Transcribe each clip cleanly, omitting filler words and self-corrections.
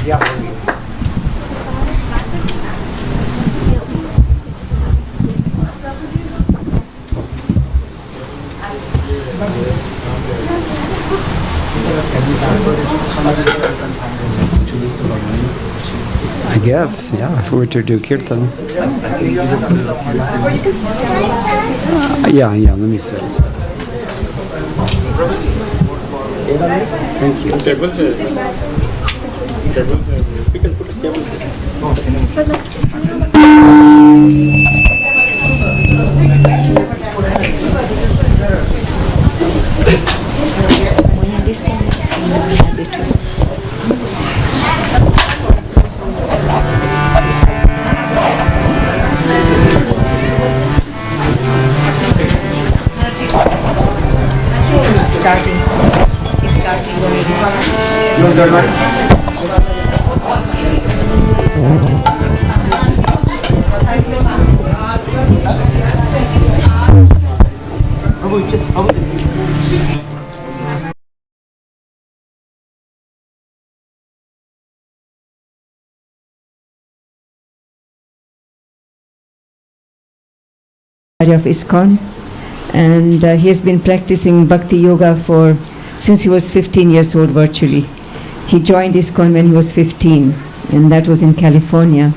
I guess, yeah, if we were to do kirtan. Yeah, let me see. Thank you. We can put a table. He's starting already. Of ISKCON, and he has been practicing bhakti yoga since he was 15 years old virtually. He joined ISKCON when he was 15, and that was in California.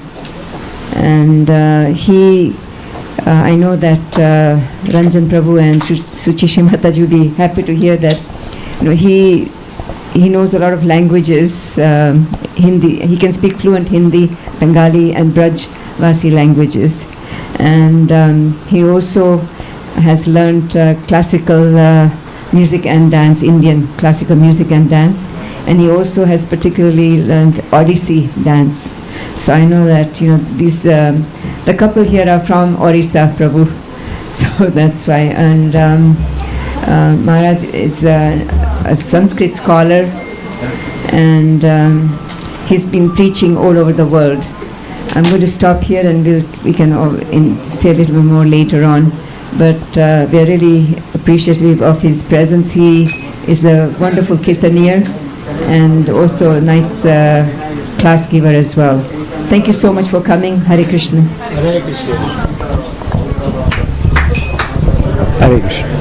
And I know that Ranjan Prabhu and Suchishi Mataji will be happy to hear that he knows a lot of languages, Hindi. He can speak fluent Hindi, Bengali, and Braj Vasi languages. And he also has learned classical music and dance, Indian classical music and dance, and he also has particularly learned Odissi dance. So I know that the couple here are from Orissa, Prabhu. So that's why. And Maharaj is a Sanskrit scholar, and he's been preaching all over the world. I'm going to stop here, and we can say a little bit more later on. But we are really appreciative of his presence. He is a wonderful kirtanier and also a nice class giver as well. Thank you so much for coming. Hare Krishna. Hare Krishna. Hare Krishna.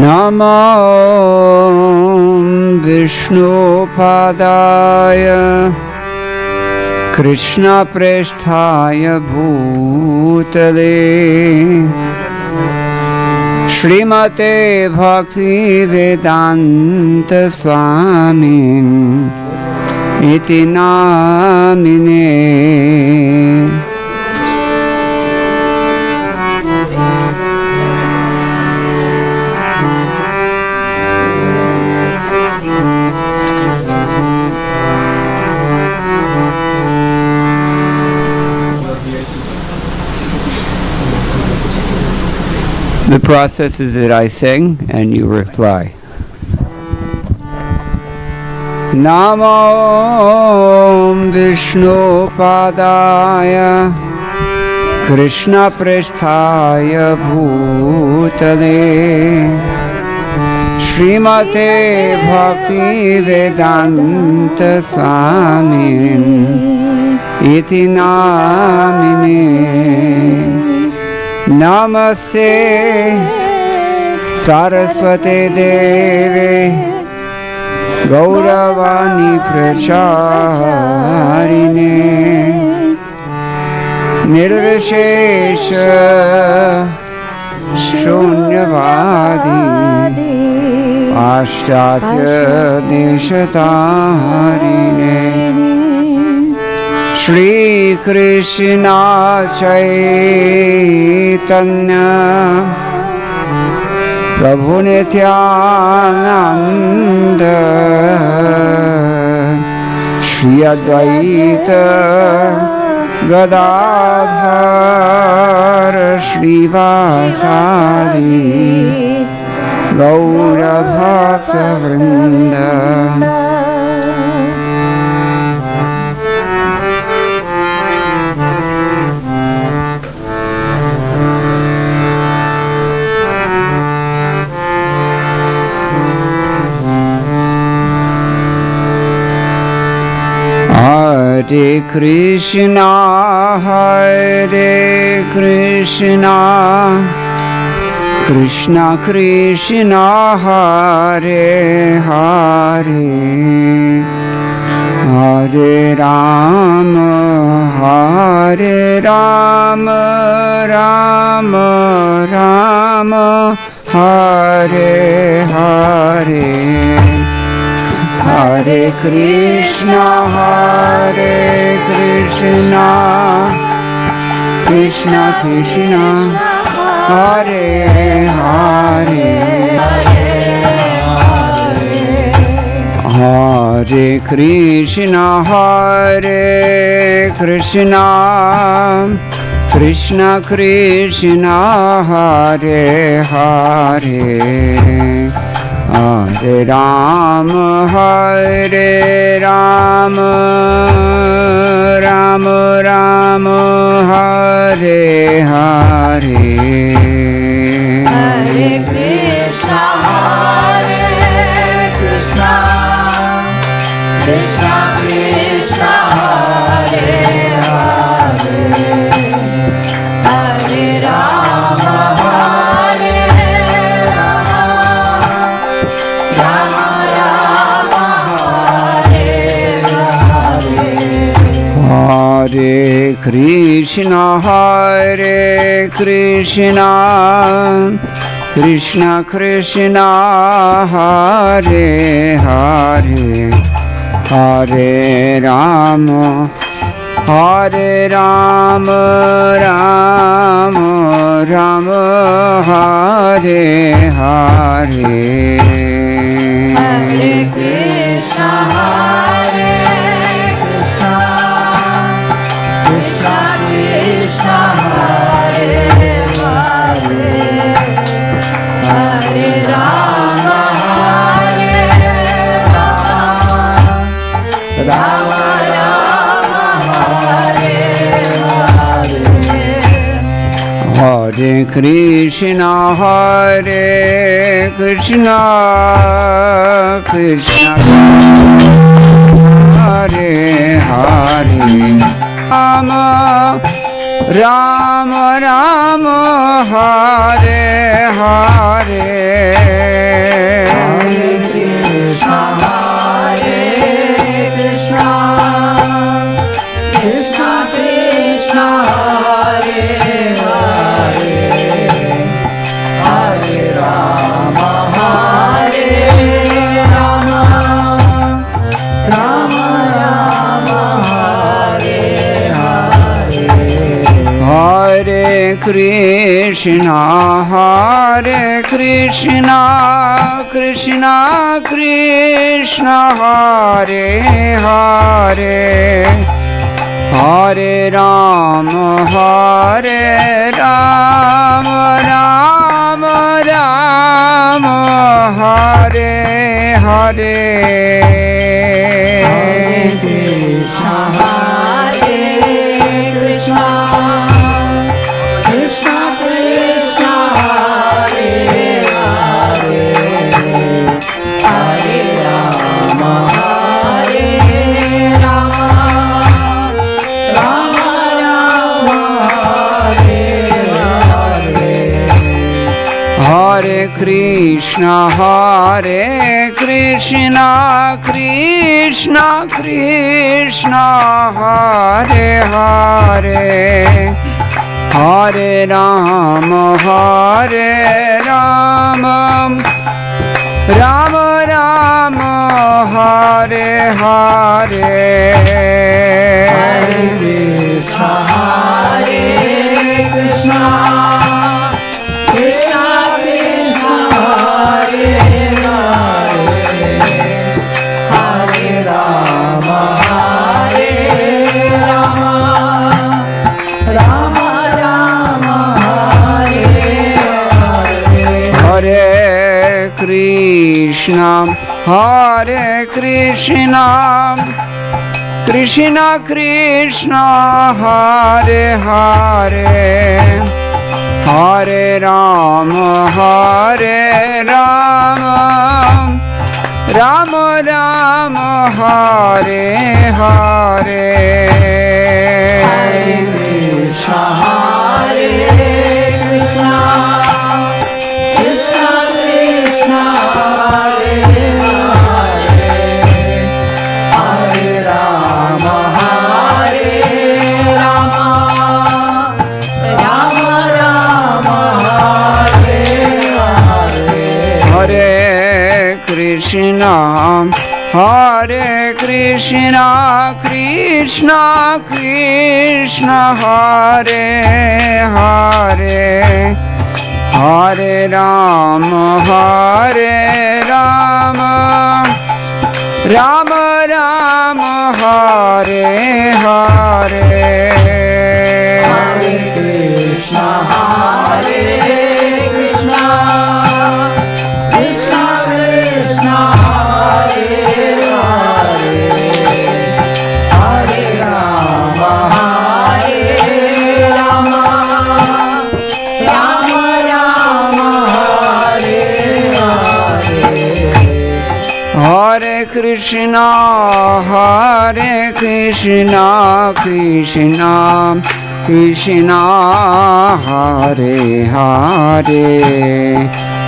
Namo Vishnu Padaya Krishna Preshthaya Bhutale Srimate Bhakti Vedanta Swamin Iti Namine. The process is that I sing and you reply. Namo Vishnu Padaya Krishna Preshthaya Bhutale Srimate Bhakti Vedanta Swamin Iti Namine. Namaste Saraswate Deve Gauravani Pracharine Nirvishesha Shunyavadi Ashtatya Deshatarine Shri Krishna Chaitanya Prabhu Nityananda Shri Advaita Gadadhar Shrivasadi Gaura Bhakta Vrinda. Hare Krishna, Hare Krishna, Krishna Krishna, Hare Hare, Hare Rama, Hare Rama, Rama Rama, Hare Hare. Hare Krishna, Hare Krishna, Krishna Krishna, Hare Hare, Hare Krishna, Hare Krishna, Krishna Krishna, Hare Hare, Hare Rama, Hare Rama, Rama Rama, Hare Hare. Hare Krishna, Hare Krishna, Krishna Krishna, Hare Hare, Hare Rama, Hare Rama, Rama Rama, Hare Hare. Hare Krishna, Hare Krishna, Krishna Krishna, Hare Hare, Hare Rama, Hare Rama, Rama Rama, Hare Hare. Hare Krishna, Hare Krishna, Krishna Krishna, Hare Hare, Hare Rama, Hare Rama, Rama Rama, Hare Hare. Hare Krishna, Hare Krishna, Krishna Hare Hare, Rama Rama Rama, Hare Hare. Krishna, Hare Krishna, Krishna Krishna, Hare Hare, Hare Rama, Hare Rama, Rama Rama, Hare Hare. Hare Krishna, Hare Krishna, Krishna Krishna, Hare Hare, Hare Rama, Hare Rama, Rama Rama, Hare Hare. Krishna, Hare Krishna, Krishna Krishna, Hare Hare, Hare Rama, Hare Rama, Rama Rama, Hare Hare. Hare Krishna, Hare Krishna, Krishna Krishna, Hare Hare, Hare Rama, Hare Rama, Rama Rama, Hare Hare. Hare Krishna, Hare Krishna, Krishna Krishna, Hare Hare, Hare Rama, Hare Rama, Hare Krishna, Krishna Krishna, Hare Hare, Hare Rama, Hare Rama, Rama Rama, Hare Hare. Hare Krishna, Hare Krishna, Krishna Krishna, Hare Hare, Hare Rama, Hare Rama, Rama Rama, Hare Hare. Hare Krishna, Hare Krishna, Krishna Krishna, Hare Hare, Hare Rama, Hare Rama, Rama Rama, Hare Hare. Hare Krishna, Hare Krishna, Krishna Krishna, Hare Hare, Hare Rama, Hare Rama, Rama Rama, Hare Hare. Hare Krishna, Hare Krishna, Krishna Krishna, Hare Hare,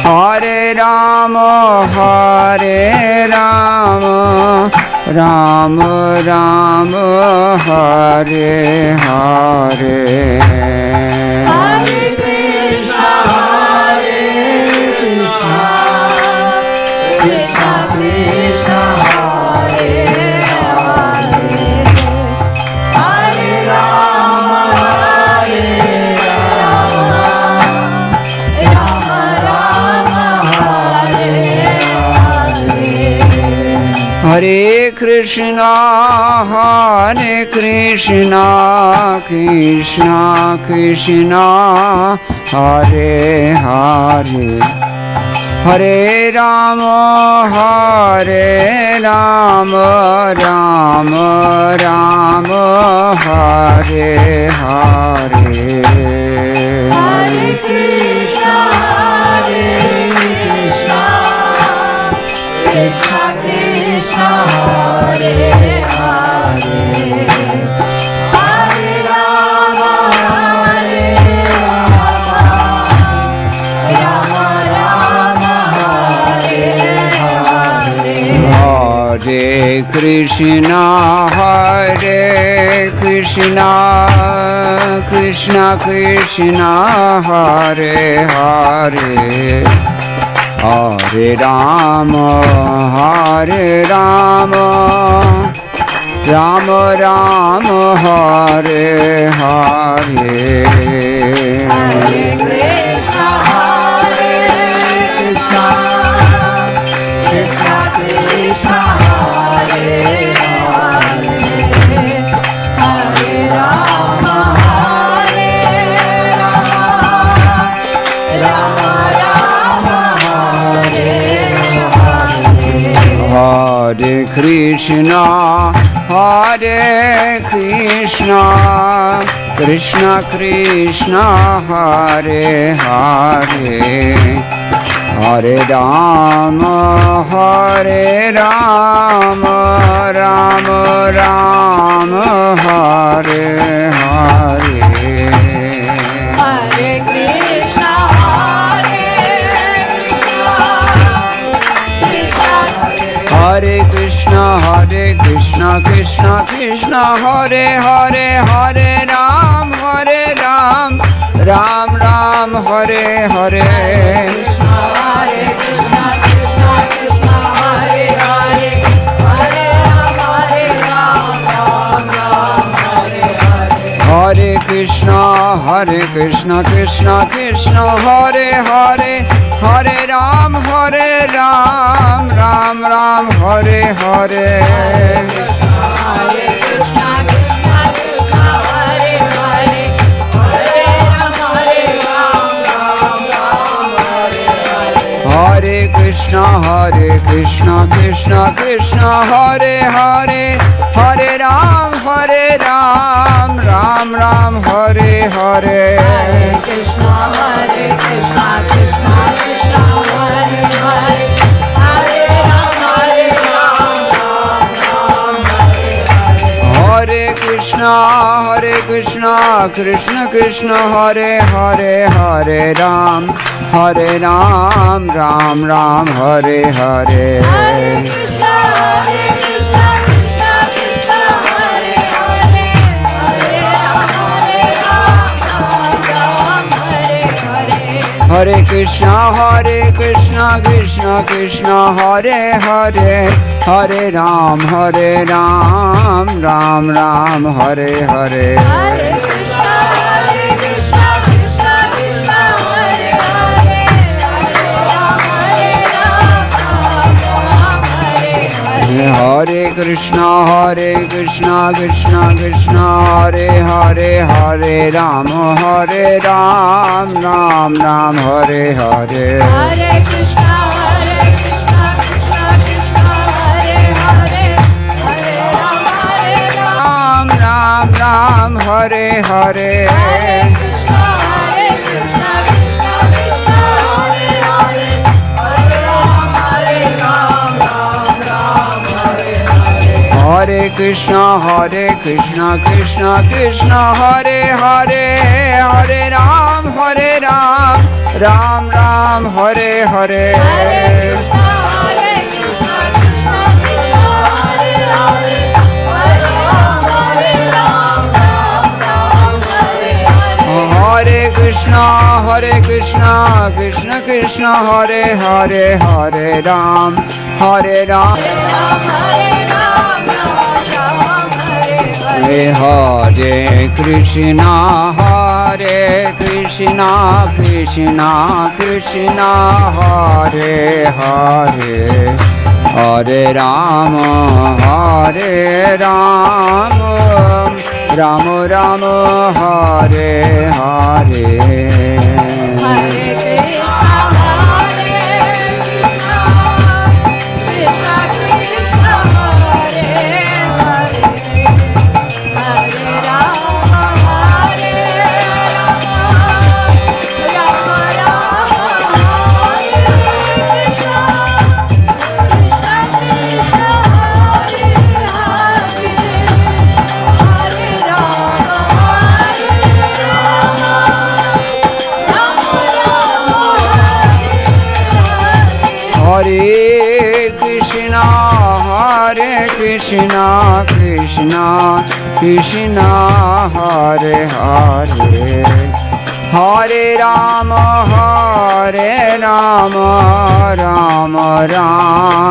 Hare Rama, Hare Rama, Rama Rama, Hare Hare. Hare Krishna, Hare Krishna, Krishna Krishna, Hare Hare, Hare Rama, Hare Rama, Rama Rama, Hare Hare. Hare Krishna, Hare Krishna, Krishna Krishna, Hare Hare, Hare Rama, Hare Rama, Rama Rama, Hare Hare. Hare Krishna, Hare Krishna, Krishna Krishna, Hare Hare, Hare Rama, Hare Rama, Rama Rama, Hare Hare. Hare Krishna, Hare Krishna, Krishna Krishna, Hare Hare, Hare Rama, Hare Rama, Rama Rama, Hare Hare. Hare Krishna, Hare Krishna, Krishna Krishna, Hare Hare, Hare Rama, Hare Rama, Rama Rama, Hare Hare. Hare Krishna, Hare Krishna, Krishna Krishna, Hare Hare, Hare Rama, Hare Rama, Rama Rama, Hare Hare. Hare Krishna, Hare Krishna, Hare Krishna, Hare Krishna, Krishna Krishna, Hare Hare, Hare Ram, Ram Ram, Hare Hare. Hare Krishna, Krishna Krishna, Hare Hare, Hare Rama, Hare Rama, Hare Krishna, Hare Krishna, Krishna Krishna, Hare Hare, Hare Ram, Ram Ram, Hare Hare. Hare Krishna, Krishna Krishna, Hare Hare, Hare Rama, Hare Rama, Hare Hare. Hare Krishna, Hare Krishna, Krishna Krishna Hare Hare Hare Ram Ram Ram Hare Hare Hare Krishna Krishna Krishna Hare Hare Hare Ram Ram Hare Hare Krishna Krishna Krishna Hare Hare Hare Ram Ram Ram Hare Hare Hare Krishna Krishna Krishna Hare Hare Hare Ram Ram Hare Hare Hare Krishna Krishna Krishna Hare Hare Hare Ram Ram Ram Hare Hare Hare Krishna Krishna Krishna Hare Hare Hare Ram Hare Hare Hare Krishna Krishna Krishna Hare Hare Hare Ram Ram Hare Hare Hare Krishna Krishna Krishna Hare Hare Hare Ram Ram Hare Hare Hare Krishna Krishna Krishna Hare Hare Hare Ram Hare Hare Krishna Krishna Krishna Hare Hare Hare Ram Ram Hare Hare Hare Krishna Krishna Krishna Hare Hare Hare Ram Hare Hare Krishna Krishna Krishna Hare Hare Hare Ram Hare Ram Hare Krishna Krishna Krishna Hare Hare Hare Ram Ram Ram Hare Hare Hare Krishna Krishna Krishna Hare Hare Hare Ram Ram Ram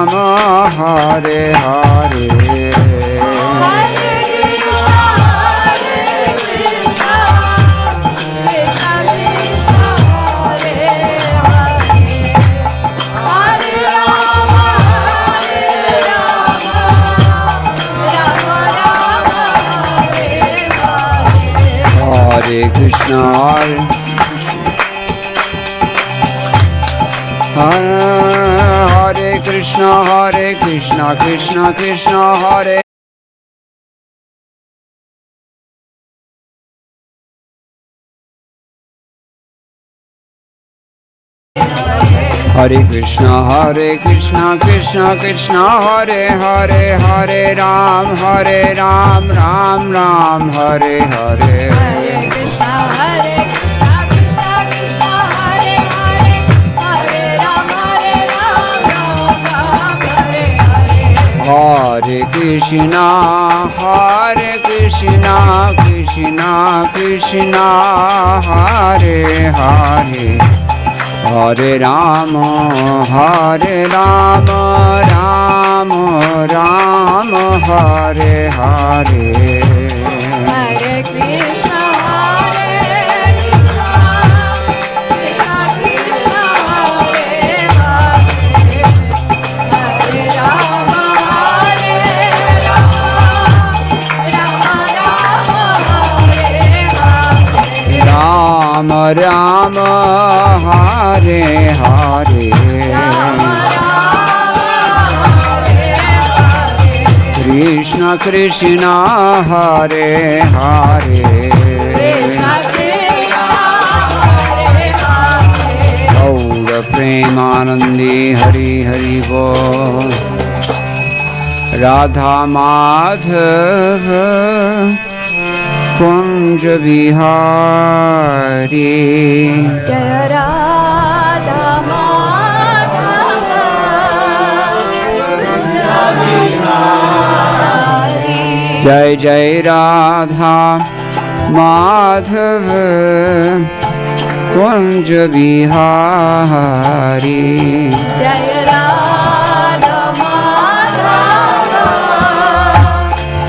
Hare Krishna Krishna Krishna Hare Hare Hare Ram Hare Krishna Krishna Krishna Hare Hare Hare Ram Ram Ram Hare Hare Hare Krishna Hare Krishna Krishna Krishna Hare Hare Krishna Krishna Krishna Hare Hare Hare Ram Ram Hare Hare Hare Krishna Krishna Krishna Hare Hare Hare Ram Hare Hare Hare Krishna Krishna Krishna Hare Hare Hare Ram Ram Ram Hare Hare Hare Krishna Krishna Krishna Hare Hare Hare Ram Ram Hare Hare Krishna Krishna Hare Hare Krishna Krishna Hare Hare Gaura Premanandi Hari Hari Bol Radha Madhava Kunj Bihari Jaya Radha Jai Jai Radha Madhava Kunj Bihari Jaya Radha Madhava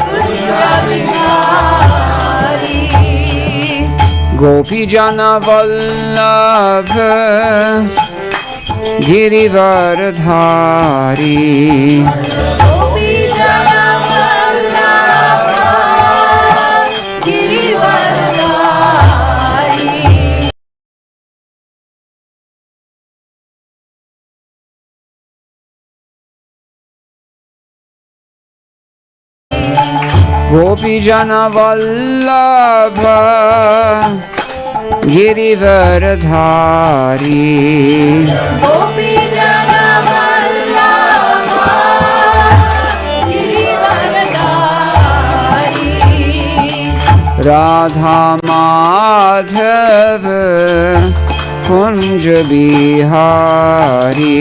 Kunja Bihari Gopi Jana Vallabha Girivardhari Gopi Jana Vallabha Girivardhari Gopi Jana Vallabha Girivardhari Gopi Jana Vallabha Girivardhari Radha Madhava Kunj Bihari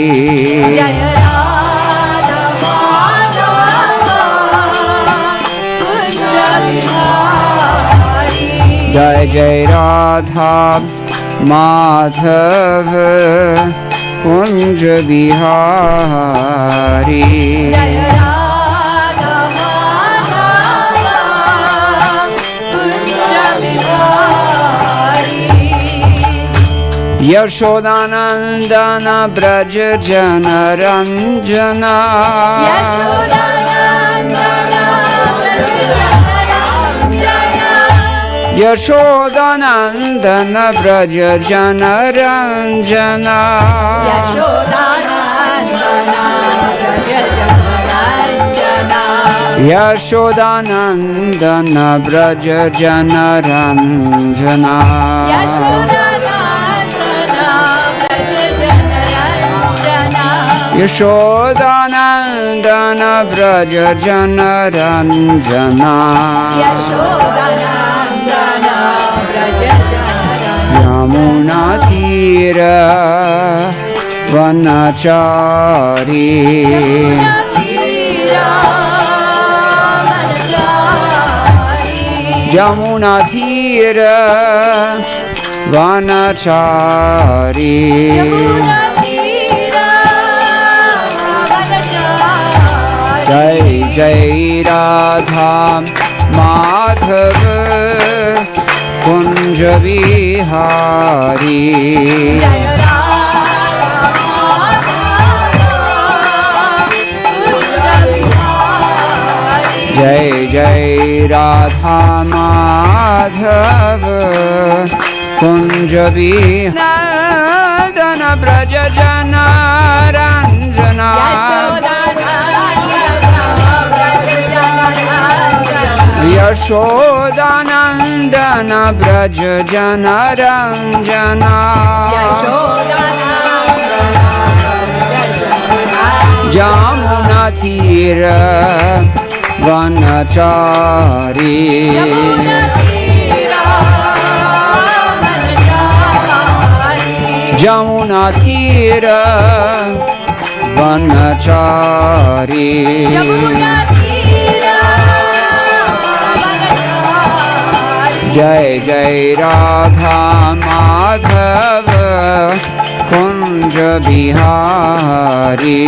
Jaya Radha Madhava Kunja Bihari Jai Jai Radha Madhava Kunj Bihari Jaya Radha Madhava Kunja Bihari Yashodanandana Braja Jana Ranjana Yashodanandana Braja Jana Ranjana Yashodanandana Braja Jana Ranjana Yashodanandana Braja Jana Ranjana Yamuna Tira Vanachari Yamuna Tira Vanachari Jai Jai Radha Madhava Kunj Bihari Jai Jai Radha Madhava Kunj Bihari Nandana Braja Jana Ranjana Yashodanandana Braja Jana Ranjana Jamuna Tira Vanachari Jamuna Tira Vanachari Jai Jai Radha Madhava Kunj Bihari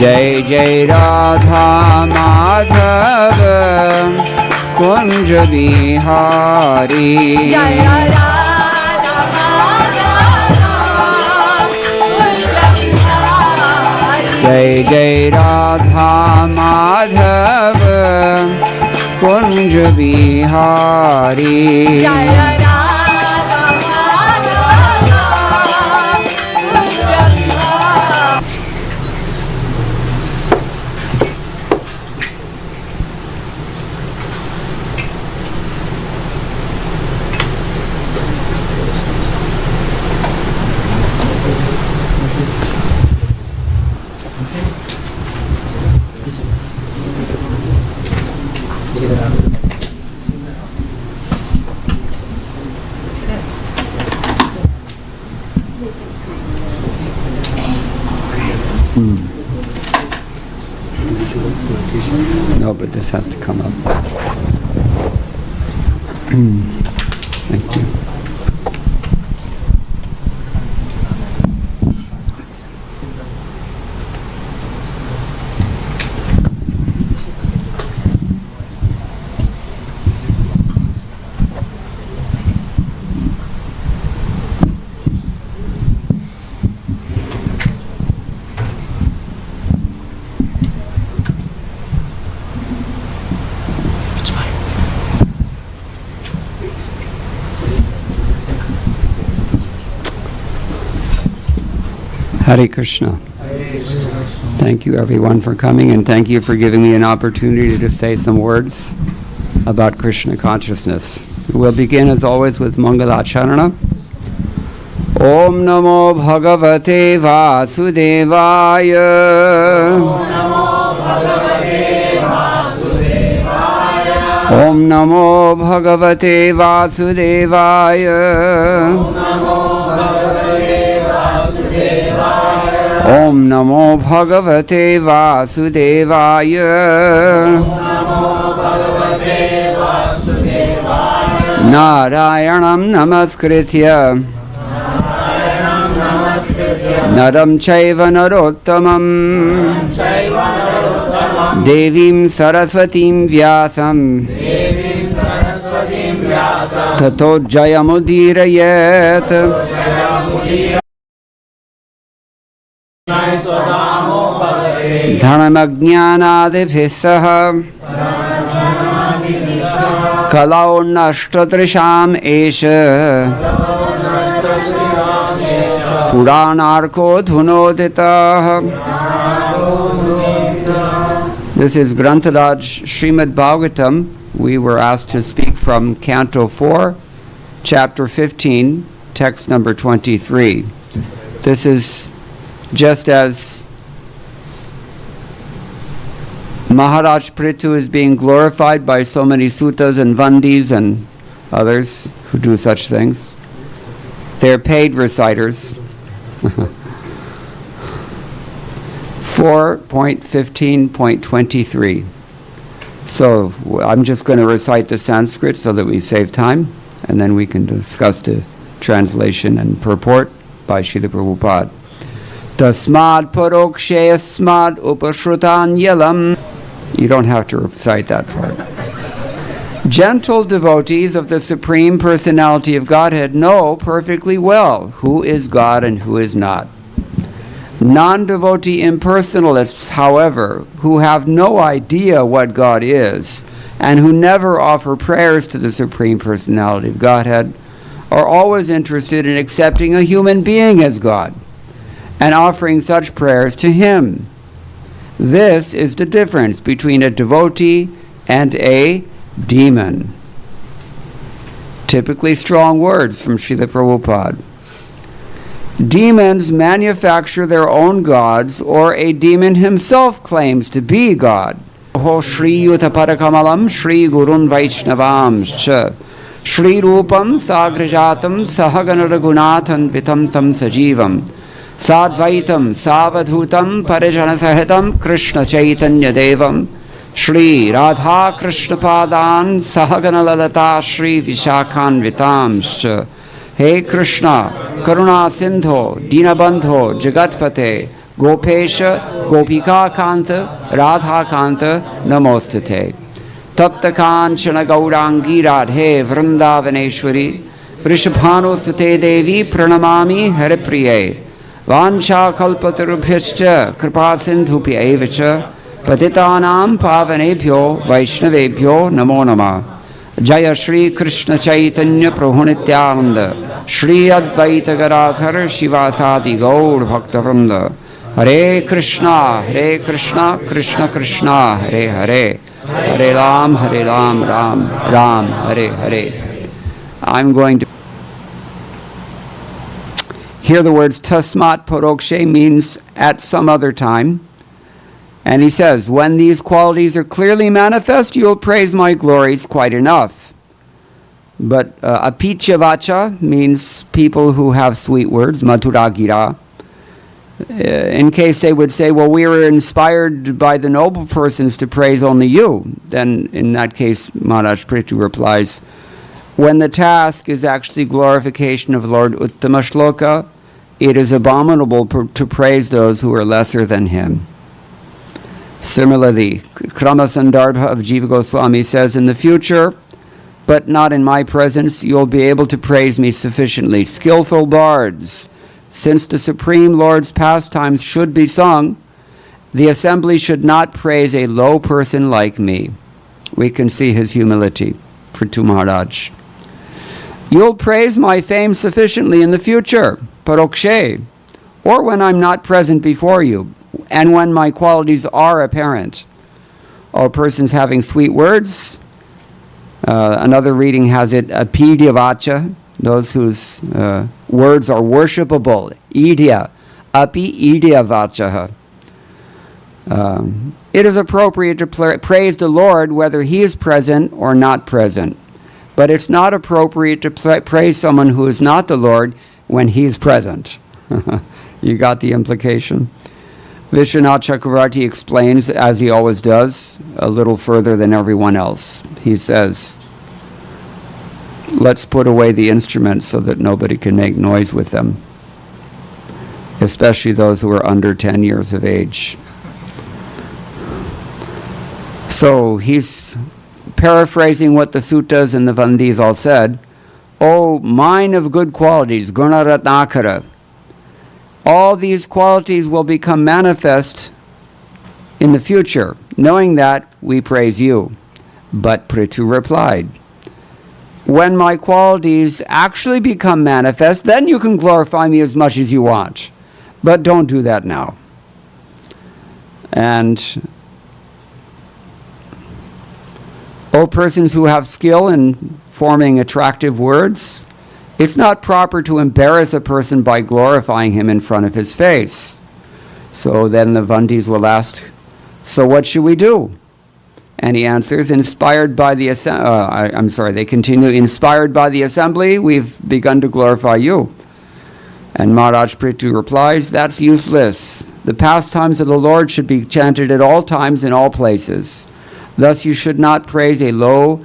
Jai Jai Radha Madhava Kunj Bihari Jai Jai Radha Madhava Kunj Bihari No, but this has to come up. Thank you. Hare Krishna. Thank you everyone for coming, and thank you for giving me an opportunity to say some words about Krishna consciousness. We'll begin as always with Mangalacharana. Om Namo Bhagavate Vasudevaya. Om Namo Bhagavate Vasudevaya. Om Namo Bhagavate Vasudevaya. Narayanam Namaskritya Naram Chaiva Narottamam Devim Saraswatim Vyasam Tato Jayamudirayet. Dhanamajnanadibhis saha Kalau nashtatrisham esha Puranarko dhunodita. This is Grantaraj Srimad Bhagavatam. We were asked to speak from Canto 4, Chapter 15, text number 23. This is just as Maharaj Prithu is being glorified by so many suttas and vandis and others who do such things. They're paid reciters. 4.15.23. So I'm just going to recite the Sanskrit so that we save time, and then we can discuss the translation and purport by Srila Prabhupada. Tasmad parokshe asmad upashrutan yelam. You don't have to recite that part. Gentle devotees of the Supreme Personality of Godhead know perfectly well who is God and who is not. Non-devotee impersonalists, however, who have no idea what God is and who never offer prayers to the Supreme Personality of Godhead, are always interested in accepting a human being as God and offering such prayers to Him. This is the difference between a devotee and a demon. Typically strong words from Srila Prabhupada. Demons manufacture their own gods, or a demon himself claims to be God. Ho Shri Yutaparakamalam Shri Gurun Vaishnavam Cha Shri Rupam Sagrajatam Sahaganaragunathan Vitam Tam Sajivam Sadvaitam Savadhutam Parijanasahitam Krishna Chaitanya Devam Shri Radha Krishna Padan Sahaganalalata Shri Vishakhan Vitamscha. He Krishna Karuna Sindho Dinabandho Jagatpate Gopesha Gopika Kanta Radha Kanta Namostate. Tapta Kanchana Gaurangi Radhe Vrindavaneshwari Vrishabhano Sute Devi Pranamami Haripriye Vancha Kalpatarubhyascha Kripa Sindhupi Evacha Patitanam Pavanebhyo Vaishnavebhyo Namo Nama. Jaya Shri Krishna Chaitanya Prabhu Nityananda Shri Advaita Gadadhar Shivasadi Gaur Bhaktavrinda. Hare Krishna Krishna Krishna Hare Hare Hare Ram Ram Ram Hare Hare. I'm going to here the words Tasmat Parokshe means at some other time. And he says, when these qualities are clearly manifest, you'll praise my glories quite enough. But apicha vacha means people who have sweet words, madhura gira. In case they would say, well, we were inspired by the noble persons to praise only you, then in that case, Maharaj Prithu replies, when the task is actually glorification of Lord Uttama Shloka, it is abominable to praise those who are lesser than him. Similarly, Krama Sandarbha of Jiva Goswami says, in the future, but not in my presence, you'll be able to praise me sufficiently. Skillful bards, since the Supreme Lord's pastimes should be sung, the assembly should not praise a low person like me. We can see his humility for Tu Maharaj. You'll praise my fame sufficiently in the future, parokshe, or when I'm not present before you, and when my qualities are apparent. O persons having sweet words, another reading has it, apidya vacha, those whose words are worshipable, idya, api idya vachaha. It is appropriate to praise the Lord whether he is present or not present. But it's not appropriate to praise someone who is not the Lord when he is present. You got the implication? Vishwanath Chakravarti explains, as he always does, a little further than everyone else. He says, let's put away the instruments so that nobody can make noise with them, especially those who are under 10 years of age. So he's paraphrasing what the suttas and the vandis all said. O mine of good qualities, gunaratnakara, all these qualities will become manifest in the future. Knowing that, we praise you. But Prithu replied, when my qualities actually become manifest, then you can glorify me as much as you want. But don't do that now. And O persons who have skill in forming attractive words, it's not proper to embarrass a person by glorifying him in front of his face. So then the Vandis will ask, so what should we do? And he answers, inspired by the they continue, inspired by the assembly, we've begun to glorify you. And Maharaj Prithu replies, that's useless. The pastimes of the Lord should be chanted at all times in all places. Thus you should not praise a low,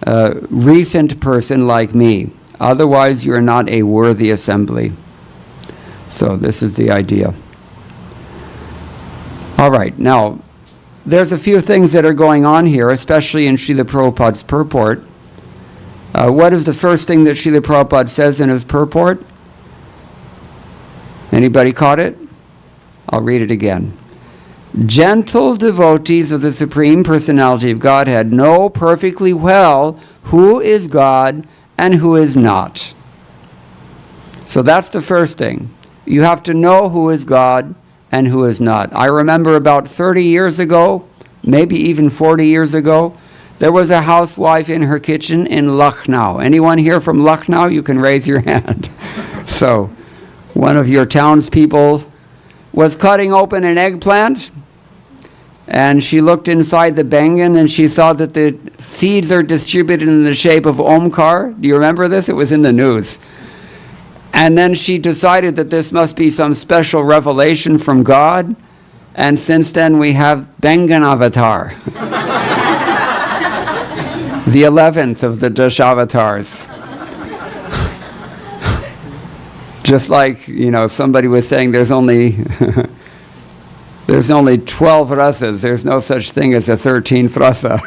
recent person like me. Otherwise you are not a worthy assembly. So this is the idea. All right, now, there's a few things that are going on here, especially in Srila Prabhupada's purport. What is the first thing that Srila Prabhupada says in his purport? Anybody caught it? I'll read it again. Gentle devotees of the Supreme Personality of Godhead know perfectly well who is God and who is not. So that's the first thing. You have to know who is God and who is not. I remember about 30 years ago, maybe even 40 years ago, there was a housewife in her kitchen in Lucknow. Anyone here from Lucknow? You can raise your hand. So, one of your townspeople was cutting open an eggplant, and she looked inside the bangan and she saw that the seeds are distributed in the shape of Omkar. Do you remember this? It was in the news. And then she decided that this must be some special revelation from God. And since then we have Bangan Avatar. The 11th of the Dashavatars. Just like, somebody was saying there's only 12 rasas. There's no such thing as a 13th rasa.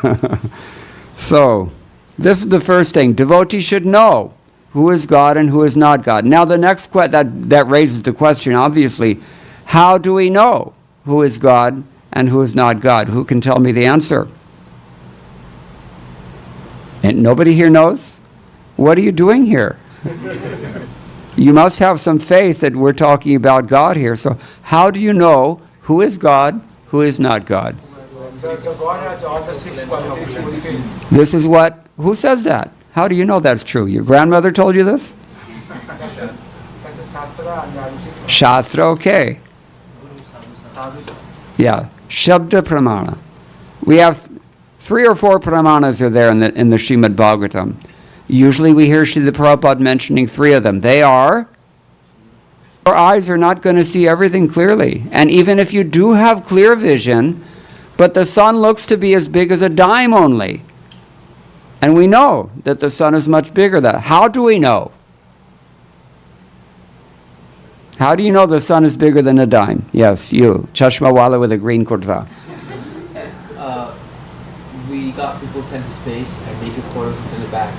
So, this is the first thing. Devotees should know who is God and who is not God. Now the next that raises the question, obviously, how do we know who is God and who is not God? Who can tell me the answer? And nobody here knows? What are you doing here? You must have some faith that we're talking about God here. So how do you know who is God, who is not God? God has all the 6 qualities fulfilled. This is what? Who says that? How do you know that's true? Your grandmother told you this? That's a Shastra and Ayurveda. Shastra, okay. Yeah, Shabda Pramana. We have 3 or 4 Pramanas are there in the Srimad Bhagavatam. Usually we hear Srila Prabhupada mentioning 3 of them. They are Your eyes are not going to see everything clearly. And even if you do have clear vision, but the sun looks to be as big as a dime only. And we know that the sun is much bigger than that. How do we know? How do you know the sun is bigger than a dime? Yes, you. Chashma wala with a green kurta. We got people sent to space and they took photos to the back.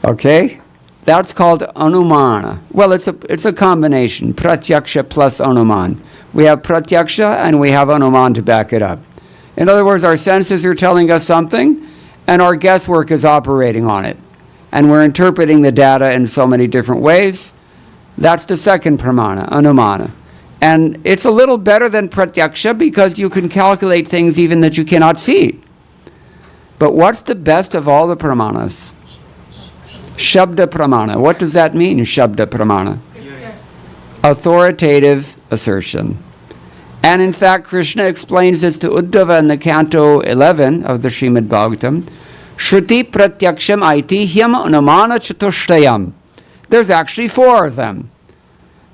Okay? That's called anumana. Well, it's a combination. Pratyaksha plus anuman. We have pratyaksha and we have anuman to back it up. In other words, our senses are telling us something and our guesswork is operating on it. And we're interpreting the data in so many different ways. That's the second pramana, anumana. And it's a little better than pratyaksha because you can calculate things even that you cannot see. But what's the best of all the pramanas? Shabda pramana. What does that mean, Shabda pramana? Authoritative assertion. And in fact, Krishna explains this to Uddhava in the canto 11 of the Srimad Bhagavatam. Shruti pratyaksham aitihyam anumana chatushtayam. There's actually 4 of them.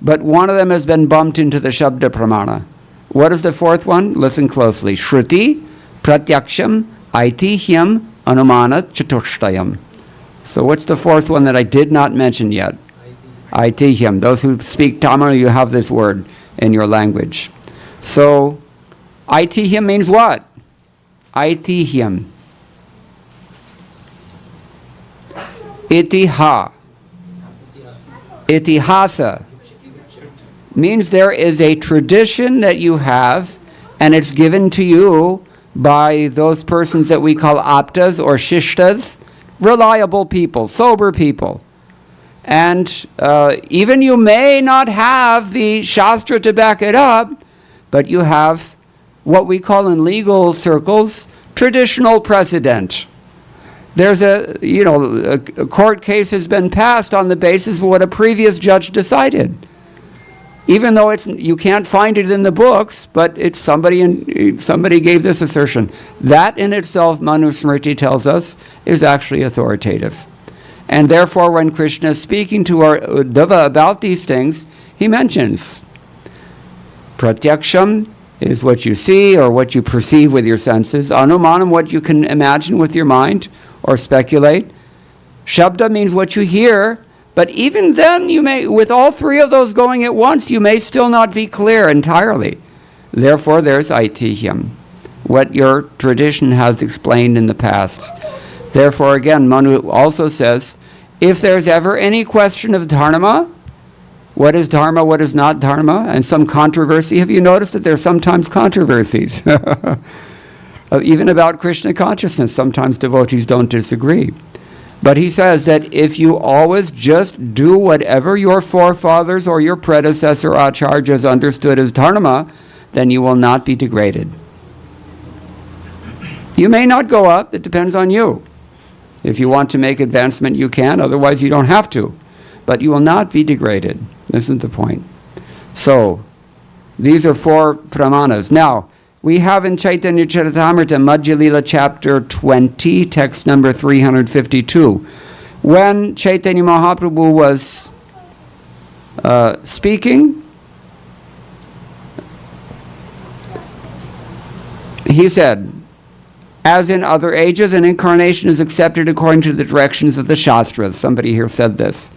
But one of them has been bumped into the Shabda pramana. What is the 4th one? Listen closely. Shruti pratyaksham aitihyam anumana chatushtayam. So what's the 4th one that I did not mention yet? Aitihyam. Those who speak Tamil, you have this word in your language. So, aitihyam means what? Aitihyam. Itiha. Itihasa means there is a tradition that you have and it's given to you by those persons that we call aptas or shishtas, reliable people, sober people. And even you may not have the Shastra to back it up, but you have what we call in legal circles traditional precedent. There's a court case has been passed on the basis of what a previous judge decided. Even though you can't find it in the books, but it's somebody gave this assertion. That in itself, Manusmriti tells us, is actually authoritative. And therefore, when Krishna is speaking to our Uddhava about these things, he mentions pratyaksham is what you see or what you perceive with your senses. Anumanam, what you can imagine with your mind or speculate. Shabda means what you hear. But even then, you may, with all 3 of those going at once, you may still not be clear entirely. Therefore, there's aitihyam, what your tradition has explained in the past. Therefore, again, Manu also says, if there's ever any question of dharma, what is dharma, what is not dharma, and some controversy, have you noticed that there's sometimes controversies? Even about Krishna consciousness, sometimes devotees don't disagree. But he says that if you always just do whatever your forefathers or your predecessor acharyas understood as dharma, then you will not be degraded. You may not go up, it depends on you. If you want to make advancement, you can, otherwise you don't have to. But you will not be degraded. This is the point. So, these are 4 pramanas. Now, we have in Chaitanya Charitamrita, Madhya Lila chapter 20, text number 352. When Chaitanya Mahaprabhu was speaking, he said, as in other ages, an incarnation is accepted according to the directions of the Shastras. Somebody here said this.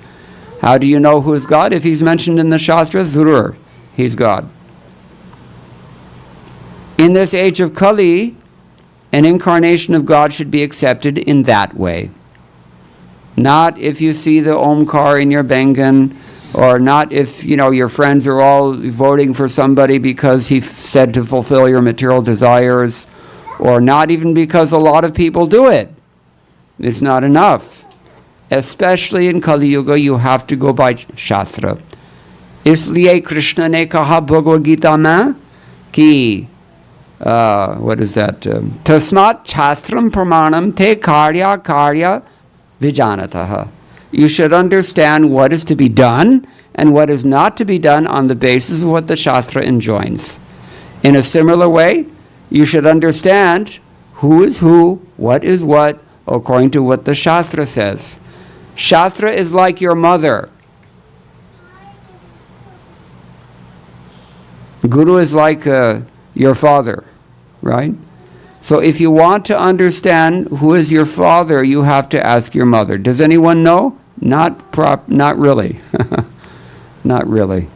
How do you know who is God? If he's mentioned in the Shastras, Zurur, he's God. In this age of Kali, an incarnation of God should be accepted in that way. Not if you see the Omkar in your Bengan, or not if, your friends are all voting for somebody because he's said to fulfill your material desires, or not even because a lot of people do it. It's not enough. Especially in Kali Yuga, you have to go by Shastra. Isliye Krishna ne kaha Bhagavad Gita mein ki what is that? Tasmat chastram pramanam te karya vijanataha. You should understand what is to be done and what is not to be done on the basis of what the Shastra enjoins. In a similar way, you should understand who is who, what is what, according to what the Shastra says. Shastra is like your mother. Guru is like your father, right? So if you want to understand who is your father, you have to ask your mother. Does anyone know? Not really. Not really.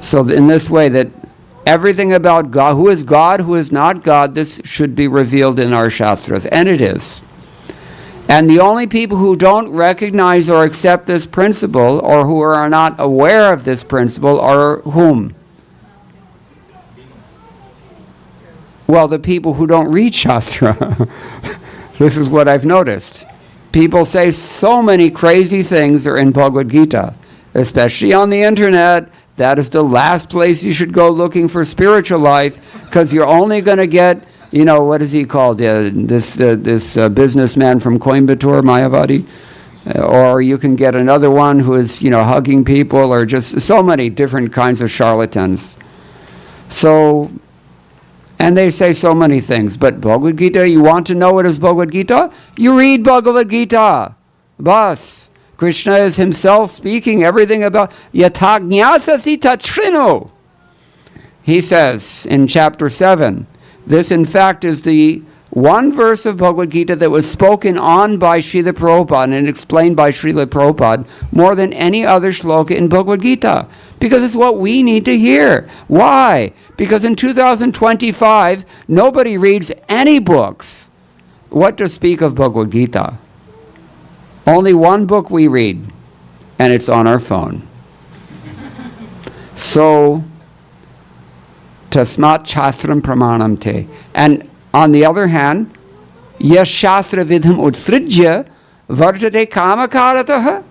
So in this way, that everything about God, who is not God, this should be revealed in our Shastras, and it is. And the only people who don't recognize or accept this principle, or who are not aware of this principle, are whom? Well, the people who don't read Shastra. This is what I've noticed. People say so many crazy things are in Bhagavad Gita, especially on the internet. That is the last place you should go looking for spiritual life, because you're only going to get, what is he called? This businessman from Coimbatore, Mayavadi. Or you can get another one who is, hugging people, or just so many different kinds of charlatans. So, and they say so many things. But Bhagavad Gita, you want to know what is Bhagavad Gita? You read Bhagavad Gita. Bas. Krishna is himself speaking everything about yathagnasasi tatrinu. He says in chapter 7, this in fact is the one verse of Bhagavad Gita that was spoken on by Srila Prabhupada and explained by Srila Prabhupada more than any other shloka in Bhagavad Gita. Because it's what we need to hear. Why? Because in 2025, nobody reads any books. What to speak of Bhagavad Gita? Only one book we read, and it's on our phone. So, tasmat shastram pramanam te. And on the other hand, yes shastra vidham utsrijya vartate kamakarataha.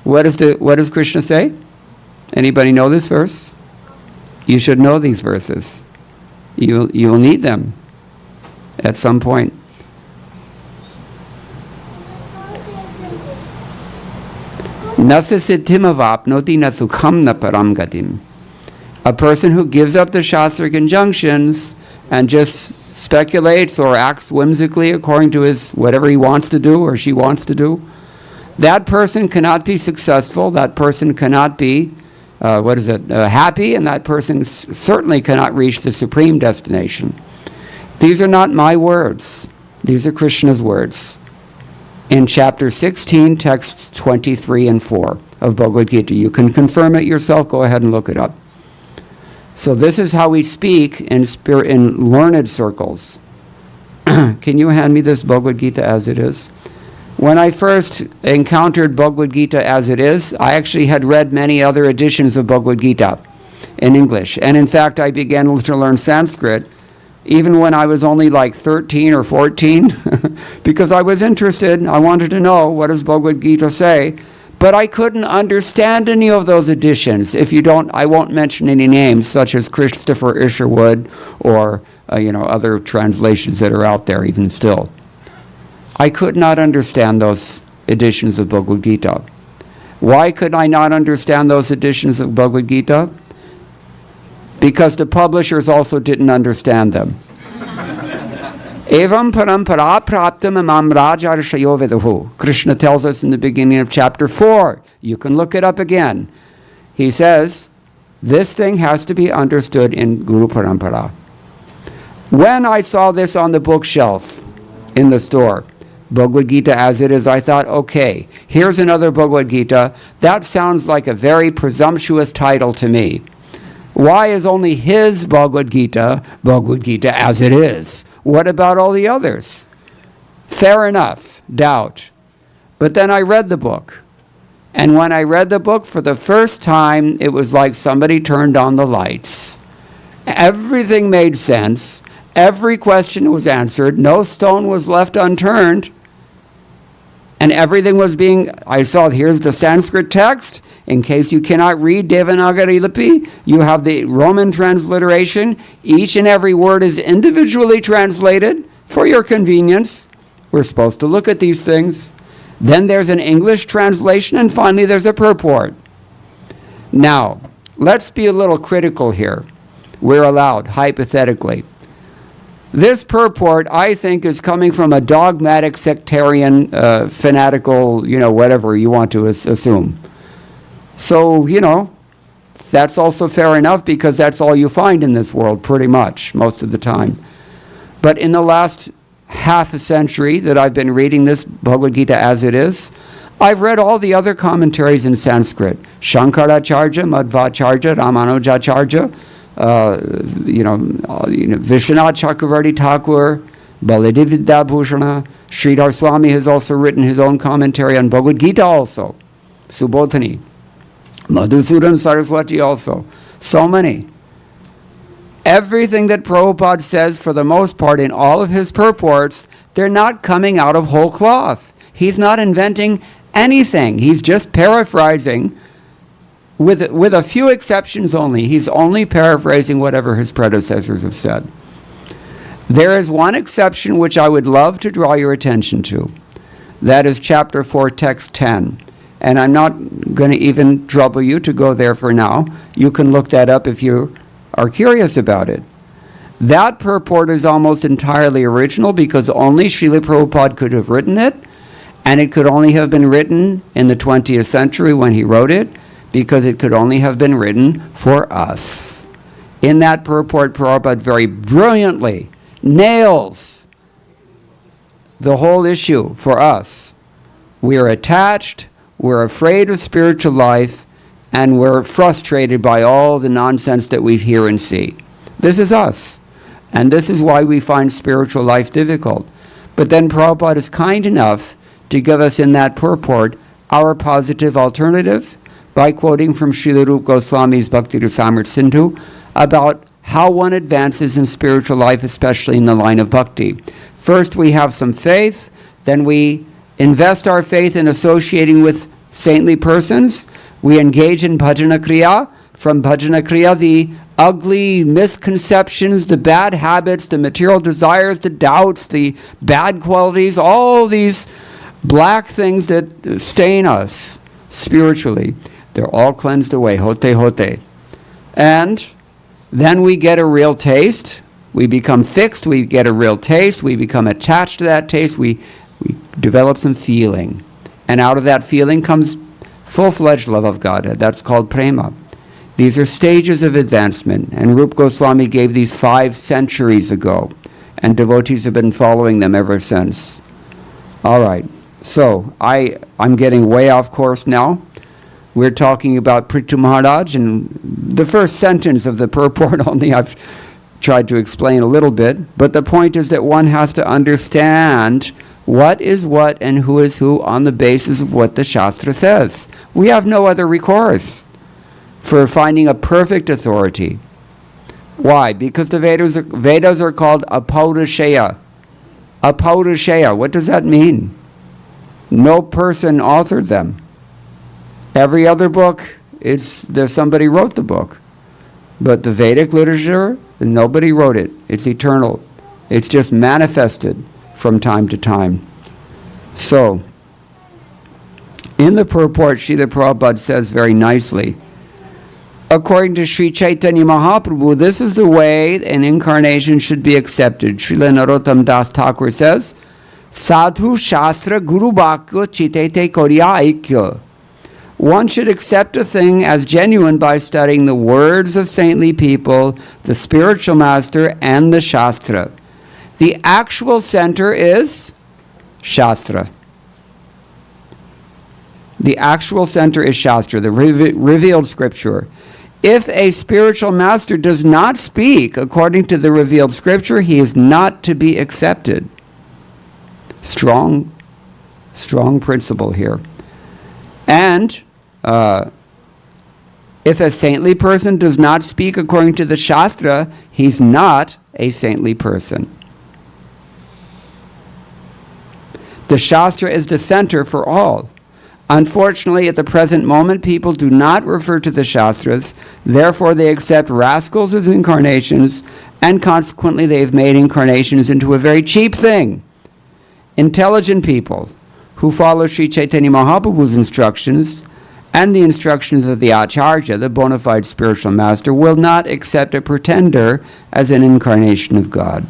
What does Krishna say? Anybody know this verse? You should know these verses. You'll need them at some point. Nasa siddhim avapnoti na sukham na param gatim. A person who gives up the shastric injunctions and just speculates or acts whimsically according to his whatever he wants to do or she wants to do, that person cannot be successful, that person cannot be happy, and that person certainly cannot reach the supreme destination. These are not my words. These are Krishna's words. In chapter 16, texts 23 and 4 of Bhagavad Gita. You can confirm it yourself. Go ahead and look it up. So this is how we speak in learned circles. Can you hand me this Bhagavad Gita as it is? When I first encountered Bhagavad Gita as it is, I actually had read many other editions of Bhagavad Gita in English. And in fact, I began to learn Sanskrit even when I was only like 13 or 14, because I was interested. I wanted to know, what does Bhagavad Gita say? But I couldn't understand any of those editions. I won't mention any names, such as Christopher Isherwood or other translations that are out there even still. I could not understand those editions of Bhagavad Gita. Why could I not understand those editions of Bhagavad Gita? Because the publishers also didn't understand them. Evam parampara praptam imam rajarshayo viduhu. Krishna tells us in the beginning of chapter 4. You can look it up again. He says, this thing has to be understood in Guru Parampara. When I saw this on the bookshelf in the store, Bhagavad Gita as it is, I thought, okay, here's another Bhagavad Gita. That sounds like a very presumptuous title to me. Why is only his Bhagavad Gita as it is? What about all the others? Fair enough, doubt. But then I read the book. And when I read the book for the first time, it was like somebody turned on the lights. Everything made sense. Every question was answered. No stone was left unturned. And everything was here's the Sanskrit text. In case you cannot read Devanagari Lipi, you have the Roman transliteration. Each and every word is individually translated for your convenience. We're supposed to look at these things. Then there's an English translation, and finally there's a purport. Now, let's be a little critical here. We're allowed, hypothetically. This purport, I think, is coming from a dogmatic, sectarian, fanatical, whatever you want to assume. So, That's also fair enough because that's all you find in this world pretty much most of the time. But in the last half a century that I've been reading this Bhagavad Gita as it is, I've read all the other commentaries in Sanskrit. Shankaracharya, Madhvacharya, Ramanujacharya, Vishwanath Chakravarti Thakur, Baladevidya Bhushana. Sridhar Swami has also written his own commentary on Bhagavad Gita also. Subodhini. Madhusudan Saraswati also. So many. Everything that Prabhupada says, for the most part, in all of his purports, they're not coming out of whole cloth. He's not inventing anything. He's just paraphrasing, with a few exceptions only. He's only paraphrasing whatever his predecessors have said. There is one exception which I would love to draw your attention to. That is chapter 4, text 10. And I'm not going to even trouble you to go there for now. You can look that up if you are curious about it. That purport is almost entirely original because only Srila Prabhupada could have written it, and it could only have been written in the 20th century when he wrote it, because it could only have been written for us. In that purport, Prabhupada very brilliantly nails the whole issue for us. We are attached, we're afraid of spiritual life, and we're frustrated by all the nonsense that we hear and see. This is us. And this is why we find spiritual life difficult. But then Prabhupada is kind enough to give us in that purport our positive alternative by quoting from Srila Rupa Goswami's Bhakti Rasamrita Sindhu about how one advances in spiritual life, especially in the line of bhakti. First, we have some faith, then we invest our faith in associating with saintly persons. We engage in bhajana kriya. From bhajana kriya, the ugly misconceptions, the bad habits, the material desires, the doubts, the bad qualities, all these black things that stain us spiritually, they're all cleansed away, hote hote. And then we get a real taste. We become fixed, we get a real taste, we become attached to that taste, we develop some feeling. And out of that feeling comes full-fledged love of God. That's called prema. These are stages of advancement, and Rupa Goswami gave these 5 centuries ago, and devotees have been following them ever since. All right, so I'm getting way off course now. We're talking about Prithu Maharaj, and the first sentence of the purport only I've tried to explain a little bit, but the point is that one has to understand what is what and who is who on the basis of what the Shastra says. We have no other recourse for finding a perfect authority. Why? Because the Vedas are called Apaurushaya. Apaurushaya, what does that mean? No person authored them. Every other book, there's somebody wrote the book. But the Vedic literature, nobody wrote it. It's eternal. It's just manifested from time to time. So, in the purport, Srila Prabhupada says very nicely, according to Sri Chaitanya Mahaprabhu, this is the way an incarnation should be accepted. Srila Narottam Das Thakur says, Sadhu Shastra Guru Bhakya Chitete Korya Aikya. One should accept a thing as genuine by studying the words of saintly people, the spiritual master, and the Shastra. The actual center is Shastra. The actual center is Shastra, the revealed scripture. If a spiritual master does not speak according to the revealed scripture, he is not to be accepted. Strong principle here. And if a saintly person does not speak according to the Shastra, he's not a saintly person. The Shastra is the center for all. Unfortunately, at the present moment, people do not refer to the Shastras, therefore they accept rascals as incarnations, and consequently they've made incarnations into a very cheap thing. Intelligent people who follow Sri Chaitanya Mahaprabhu's instructions and the instructions of the Acharya, the bona fide spiritual master, will not accept a pretender as an incarnation of God.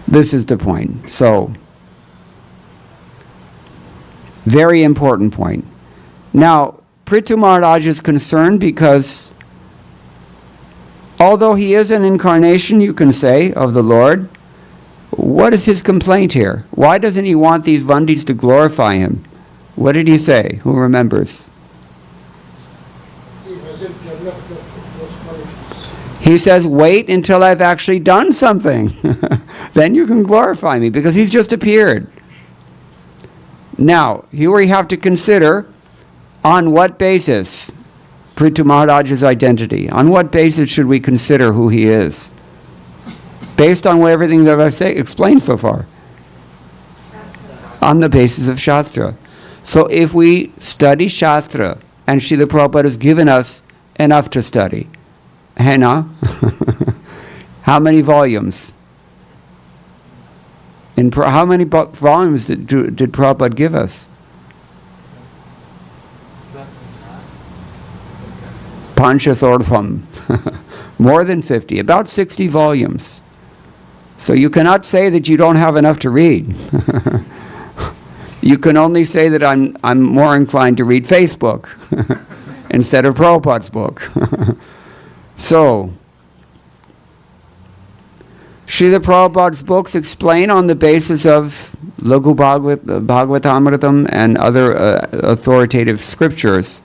This is the point. So, very important point. Now, Prithu Maharaj is concerned because Although he is an incarnation, you can say, of the Lord, what is his complaint here? Why doesn't he want these Vandis to glorify him? What did he say? Who remembers? He hasn't developed those qualities. He says, wait until I've actually done something. Then you can glorify me, because he's just appeared. Now, here we have to consider on what basis Prithu Maharaj's identity. On what basis should we consider who he is? Based on everything that I've explained so far. On the basis of Shastra. So if we study Shastra, and Srila Prabhupada has given us enough to study, Hena, how many volumes? How many volumes did Prabhupada give us? Panchasordhvam. More than 50, about 60 volumes. So you cannot say that you don't have enough to read. You can only say that I'm more inclined to read Facebook instead of Prabhupada's book. So, Srila Prabhupada's books explain on the basis of Lagu Bhagavatamritam and other authoritative scriptures.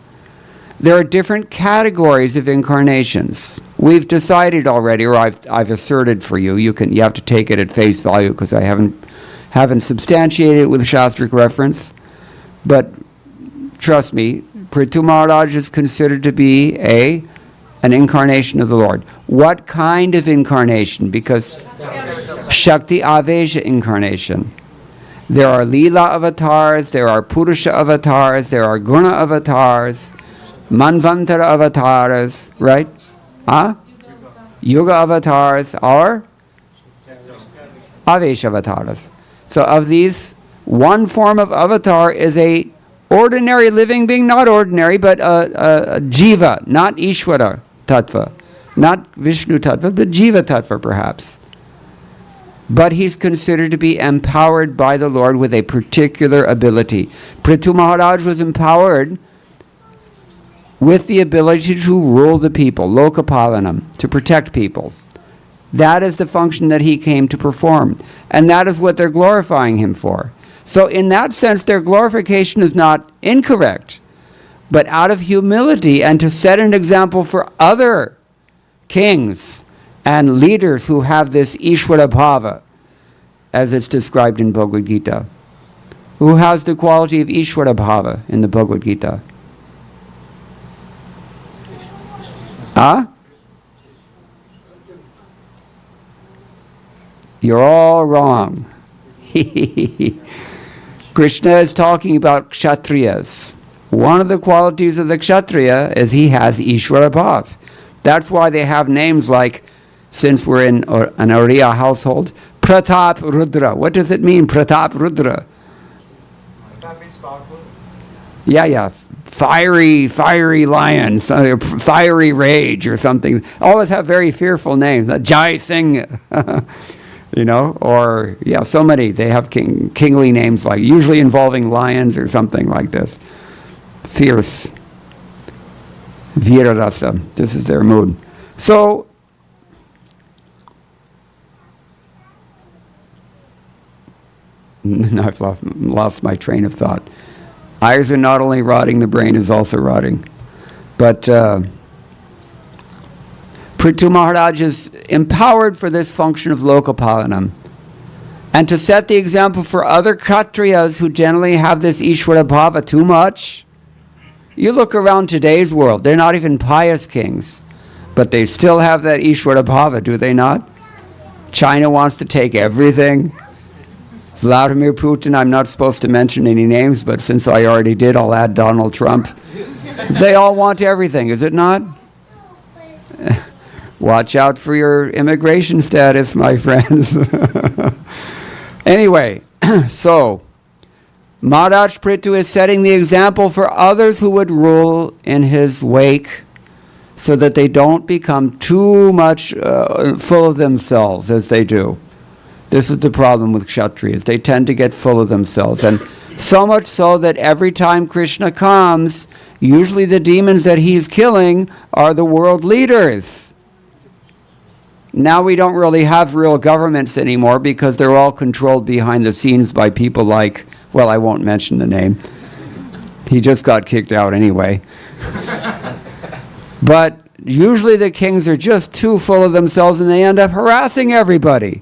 There are different categories of incarnations. We've decided already, or I've asserted for you. You have to take it at face value because I haven't substantiated it with Shastric reference. But trust me, Prithu Maharaj is considered to be an incarnation of the Lord. What kind of incarnation? Because Shakti Avesha incarnation. There are Leela avatars, there are Purusha avatars, there are Guna avatars, Manvantara avatars, right? Yuga avatars, or Avesha avatars. So of these, one form of avatar is a ordinary living being, not ordinary, but a jiva, not Ishvara tattva, not Vishnu tattva, but jiva tattva perhaps. But he's considered to be empowered by the Lord with a particular ability. Prithu Maharaj was empowered with the ability to rule the people, lokapalanam, to protect people. That is the function that he came to perform. And that is what they're glorifying him for. So in that sense, their glorification is not incorrect. But out of humility and to set an example for other kings and leaders who have this Ishvara Bhava, as it's described in Bhagavad Gita. Who has the quality of Ishvara Bhava in the Bhagavad Gita? You're all wrong. Krishna is talking about Kshatriyas. One of the qualities of the Kshatriya is he has Ishvara Bhav. That's why they have names like, since we're in an Oriya household, Pratap Rudra. What does it mean, Pratap Rudra? That means powerful. Yeah. Fiery lion, fiery rage or something. Always have very fearful names. Jai Singh, or so many. They have kingly names, like usually involving lions or something like this. Fierce. Virarasa. This is their mood. So, I've lost my train of thought. Eyes are not only rotting, the brain is also rotting. But Prithu Maharaj is empowered for this function of lokapalanam. And to set the example for other Kshatriyas who generally have this Ishvara Bhava too much. You look around today's world, they're not even pious kings. But they still have that Ishvara Bhava, do they not? China wants to take everything. Vladimir Putin, I'm not supposed to mention any names, but since I already did, I'll add Donald Trump. They all want everything, is it not? Watch out for your immigration status, my friends. Anyway, so Maharaj Prithu is setting the example for others who would rule in his wake so that they don't become too much full of themselves as they do. This is the problem with Kshatriyas. They tend to get full of themselves. And so much so that every time Krishna comes, usually the demons that he's killing are the world leaders. now we don't really have real governments anymore because they're all controlled behind the scenes by people like, well, I won't mention the name. He just got kicked out anyway. But usually the kings are just too full of themselves and they end up harassing everybody.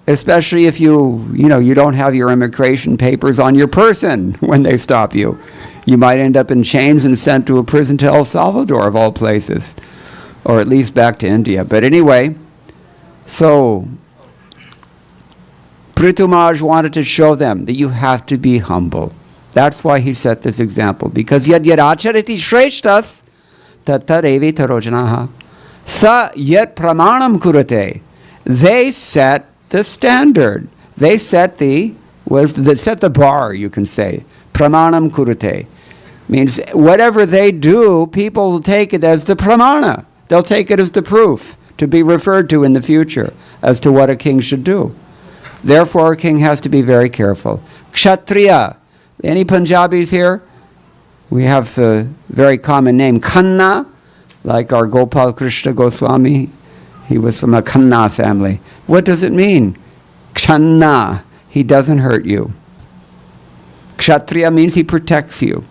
Especially if you don't have your immigration papers on your person when they stop you. You might end up in chains and sent to a prison to El Salvador, of all places. Or at least back to India. But anyway, so Prithu Maharaj wanted to show them that you have to be humble. That's why he set this example. Because yad achariti shreshtas tattarevi tarojanaha sa yat pramanam kurate. They set the standard. They set the bar, you can say. Pramanam kurate. Means whatever they do, people will take it as the pramana. They'll take it as the proof to be referred to in the future as to what a king should do. Therefore, a king has to be very careful. Kshatriya. Any Punjabis here? We have a very common name. Khanna, like our Gopal Krishna Goswami. He was from a Khanna family. What does it mean? Kshanna. He doesn't hurt you. Kshatriya means he protects you.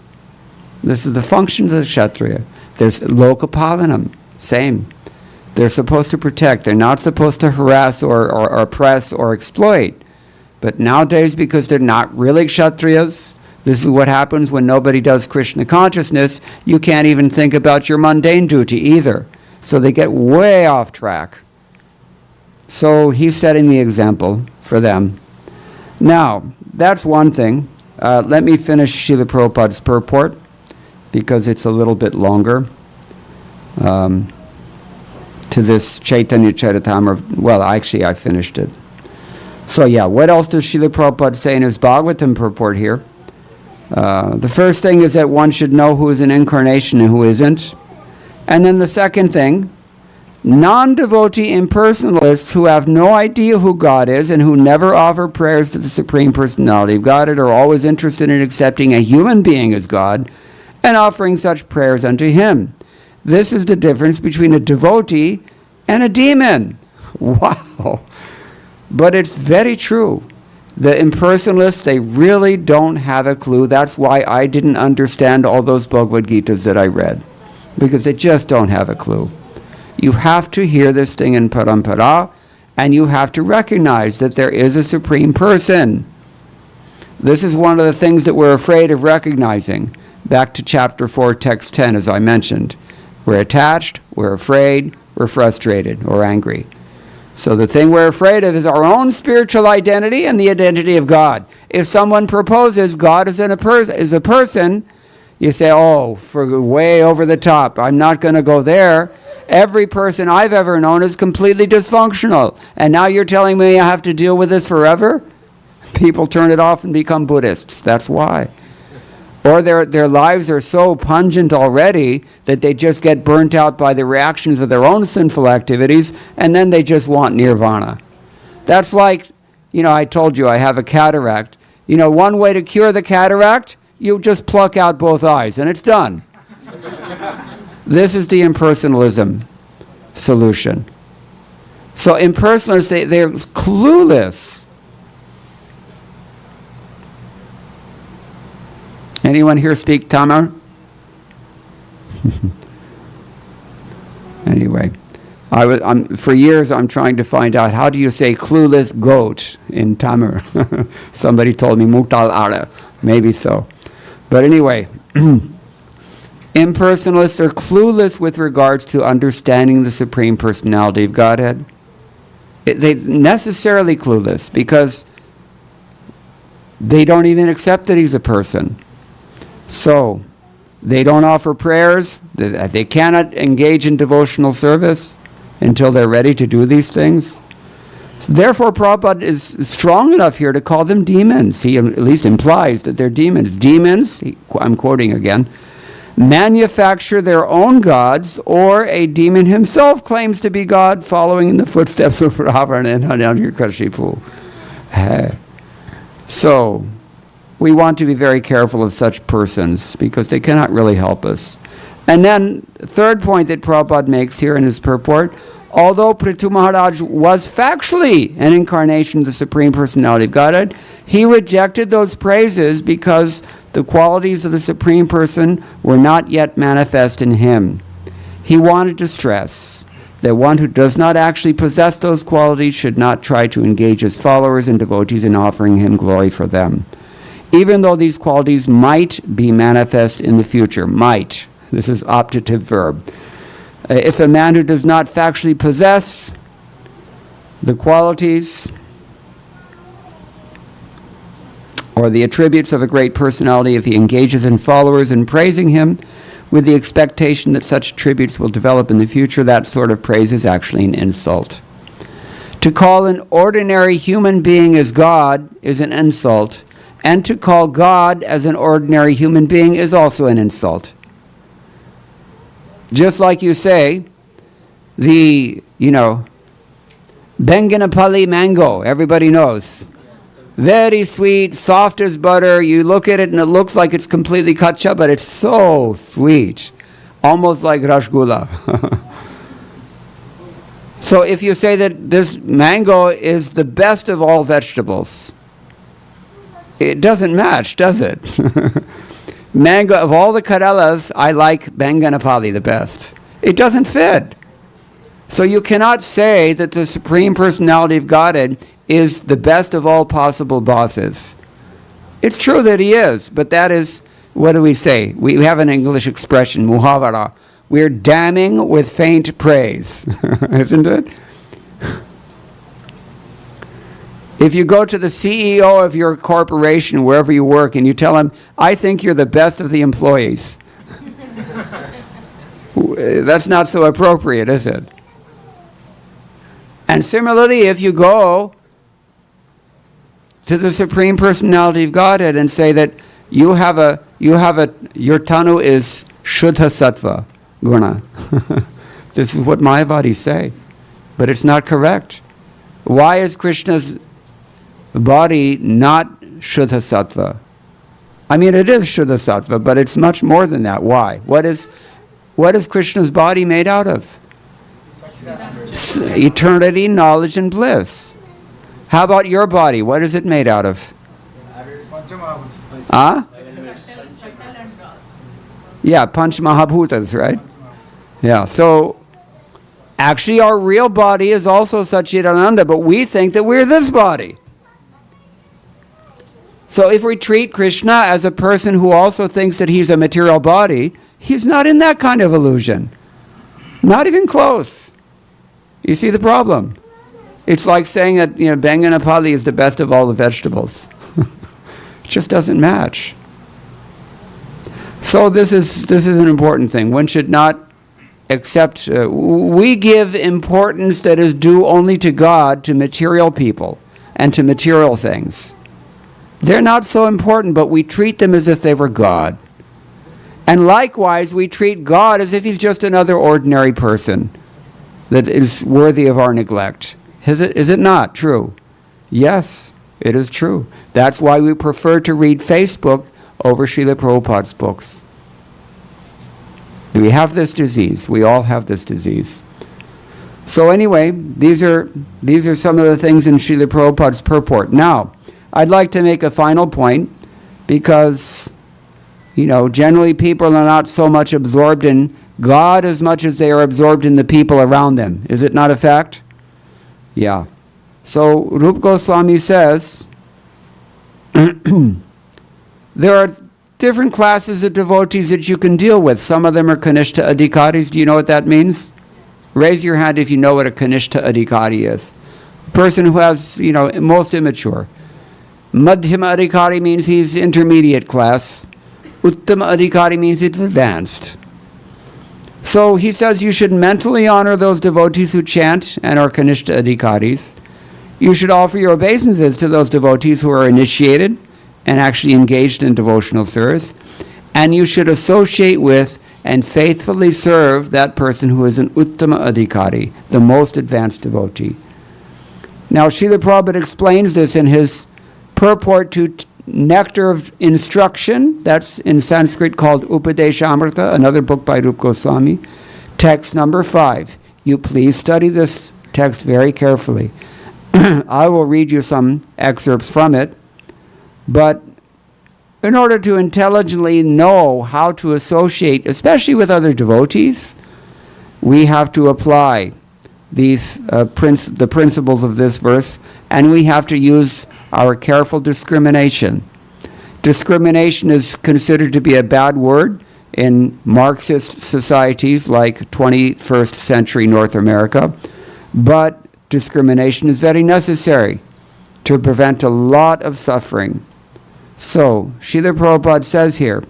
This is the function of the Kshatriya. There's Lokapalanam. Same. They're supposed to protect. They're not supposed to harass or oppress or exploit. But nowadays, because they're not really Kshatriyas, this is what happens when nobody does Krishna consciousness. You can't even think about your mundane duty either. So they get way off track. So he's setting the example for them. Now, that's one thing. Let me finish Srila Prabhupada's purport, because it's a little bit longer. To this Chaitanya Charitamrita. Well, actually, I finished it. So yeah, what else does Srila Prabhupada say in his Bhagavatam purport here? The first thing is that one should know who is an incarnation and who isn't. And then the second thing, non-devotee impersonalists who have no idea who God is and who never offer prayers to the Supreme Personality of Godhead are always interested in accepting a human being as God and offering such prayers unto Him. This is the difference between a devotee and a demon. Wow. But it's very true. The impersonalists, they really don't have a clue. That's why I didn't understand all those Bhagavad Gitas that I read. Because they just don't have a clue. You have to hear this thing in parampara, and you have to recognize that there is a supreme person. This is one of the things that we're afraid of recognizing. Back to chapter 4, text 10, as I mentioned. We're attached, we're afraid, we're frustrated or angry. So the thing we're afraid of is our own spiritual identity and the identity of God. If someone proposes God is a person, you say, oh, for way over the top, I'm not going to go there. Every person I've ever known is completely dysfunctional. And now you're telling me I have to deal with this forever? People turn it off and become Buddhists. That's why. Or their lives are so pungent already that they just get burnt out by the reactions of their own sinful activities, and then they just want nirvana. That's like, I told you I have a cataract. One way to cure the cataract, you just pluck out both eyes, and it's done. This is the impersonalism solution. So impersonalists, they're clueless. Anyone here speak Tamil? Anyway, for years I'm trying to find out how do you say clueless goat in Tamil. Somebody told me Mutal Ara. Maybe so. But anyway, impersonalists are clueless with regards to understanding the Supreme Personality of Godhead. They're necessarily clueless because they don't even accept that He's a person. So, they don't offer prayers, they cannot engage in devotional service until they're ready to do these things. So therefore, Prabhupada is strong enough here to call them demons. He at least implies that they're demons. Demons, I'm quoting again, manufacture their own gods, or a demon himself claims to be God, following in the footsteps of Ravana and Hiranyakashipu. So, we want to be very careful of such persons because they cannot really help us. And then, third point that Prabhupada makes here in his purport, although Prithu Maharaj was factually an incarnation of the Supreme Personality of Godhead, he rejected those praises because the qualities of the Supreme Person were not yet manifest in him. He wanted to stress that one who does not actually possess those qualities should not try to engage his followers and devotees in offering him glory for them, even though these qualities might be manifest in the future. Might. This is optative verb. If a man who does not factually possess the qualities or the attributes of a great personality, if he engages in followers in praising him with the expectation that such attributes will develop in the future, that sort of praise is actually an insult. To call an ordinary human being as God is an insult, and to call God as an ordinary human being is also an insult. Just like you say, Benganapalli mango, everybody knows. Very sweet, soft as butter. You look at it and it looks like it's completely kacha, but it's so sweet. Almost like rasgulla. So if you say that this mango is the best of all vegetables, it doesn't match, does it? Mango, of all the Karelas, I like Benganapalli the best. It doesn't fit. So you cannot say that the Supreme Personality of Godhead is the best of all possible bosses. It's true that he is, but that is, what do we say? We have an English expression, muhavara. We're damning with faint praise, isn't it? If you go to the CEO of your corporation, wherever you work, and you tell him, I think you're the best of the employees, that's not so appropriate, is it? And similarly, if you go to the Supreme Personality of Godhead and say that your tanu is Shuddha Sattva Guna. This is what Mayavadis say, but it's not correct. Why is Krishna's body not Shuddha Sattva? I mean, it is Shuddha Sattva, but it's much more than that. Why? What is Krishna's body made out of? Eternity, knowledge, and bliss. How about your body? What is it made out of? Yeah, Panch Mahabhutas, right? Yeah, so actually our real body is also Satchidananda, but we think that we're this body. So if we treat Krishna as a person who also thinks that he's a material body, he's not in that kind of illusion. Not even close. You see the problem? It's like saying that Benganapalli is the best of all the vegetables. It just doesn't match. So this is an important thing. One should not accept. We give importance that is due only to God, to material people, and to material things. They're not so important, but we treat them as if they were God. And likewise, we treat God as if he's just another ordinary person that is worthy of our neglect. Is it not true? Yes, it is true. That's why we prefer to read Facebook over Srila Prabhupada's books. We have this disease. We all have this disease. So anyway, these are some of the things in Srila Prabhupada's purport. Now, I'd like to make a final point because, generally people are not so much absorbed in God as much as they are absorbed in the people around them. Is it not a fact? Yeah. So Rupa Goswami says, there are different classes of devotees that you can deal with. Some of them are Kanishta Adhikaris. Do you know what that means? Raise your hand if you know what a Kanishta Adhikari is. A person who has, most immature. Madhyama Adhikari means he's intermediate class. Uttama Adhikari means he's advanced. So he says you should mentally honor those devotees who chant and are Kanishta Adhikaris. You should offer your obeisances to those devotees who are initiated and actually engaged in devotional service. And you should associate with and faithfully serve that person who is an Uttama Adhikari, the most advanced devotee. Now, Srila Prabhupada explains this in his purport to Nectar of Instruction, that's in Sanskrit called Upadeshamrita, another book by Rupa Goswami, text number 5. you please study this text very carefully. I will read you some excerpts from it, but in order to intelligently know how to associate, especially with other devotees, we have to apply the principles of this verse, and we have to use our careful discrimination. Discrimination is considered to be a bad word in Marxist societies like 21st century North America, but discrimination is very necessary to prevent a lot of suffering. So, Srila Prabhupada says here,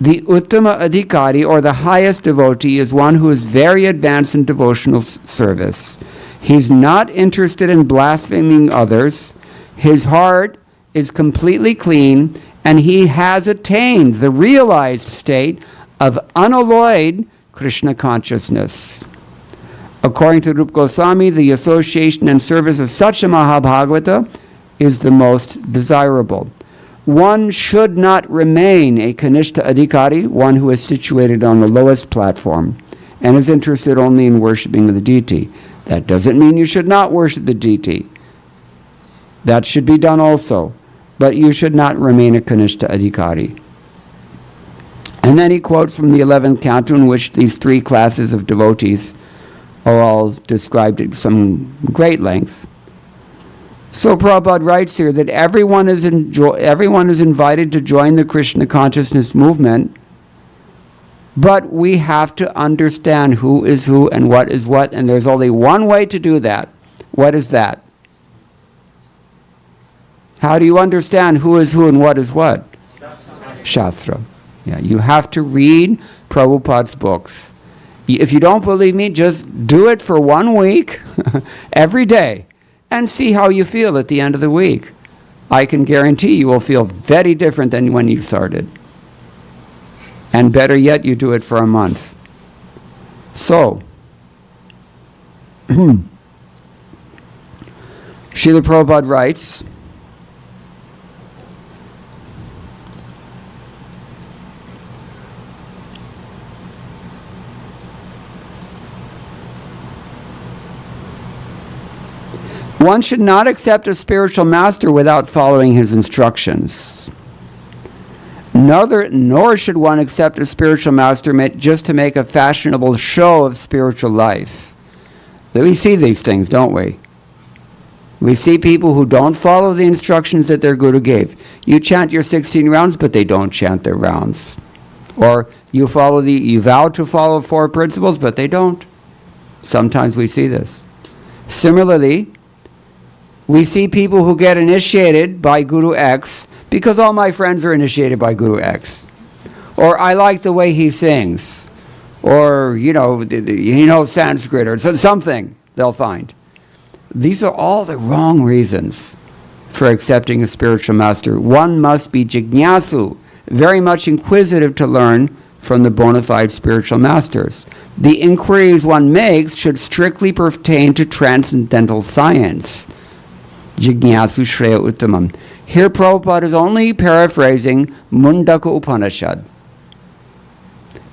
the Uttama Adhikari, or the highest devotee, is one who is very advanced in devotional service. He's not interested in blaspheming others. His heart is completely clean, and he has attained the realized state of unalloyed Krishna consciousness. According to Rupa Goswami, the association and service of such a Mahabhagavata is the most desirable. One should not remain a Kanishta Adhikari, one who is situated on the lowest platform and is interested only in worshipping the deity. That doesn't mean you should not worship the deity. That should be done also. But you should not remain a Kanishta Adhikari. And then he quotes from the 11th canto, in which these three classes of devotees are all described at some great length. So Prabhupada writes here that everyone is invited to join the Krishna consciousness movement, but we have to understand who is who and what is what, and there's only one way to do that. What is that? How do you understand who is who and what is what? Shastra. Yeah, you have to read Prabhupada's books. If you don't believe me, just do it for 1 week, every day, and see how you feel at the end of the week. I can guarantee you will feel very different than when you started. And better yet, you do it for a month. So, Srila Prabhupada writes, one should not accept a spiritual master without following his instructions. Nor should one accept a spiritual master just to make a fashionable show of spiritual life. We see these things, don't we? We see people who don't follow the instructions that their guru gave. You chant your 16 rounds, but they don't chant their rounds. Or you vow to follow 4 principles, but they don't. Sometimes we see this. Similarly, we see people who get initiated by Guru X because all my friends are initiated by Guru X. Or I like the way he sings. Or, he knows Sanskrit, or something they'll find. These are all the wrong reasons for accepting a spiritual master. One must be jignasu, very much inquisitive to learn from the bona fide spiritual masters. The inquiries one makes should strictly pertain to transcendental science. Jignasu Shreya Uttamam. Here Prabhupada is only paraphrasing Mundaka Upanishad.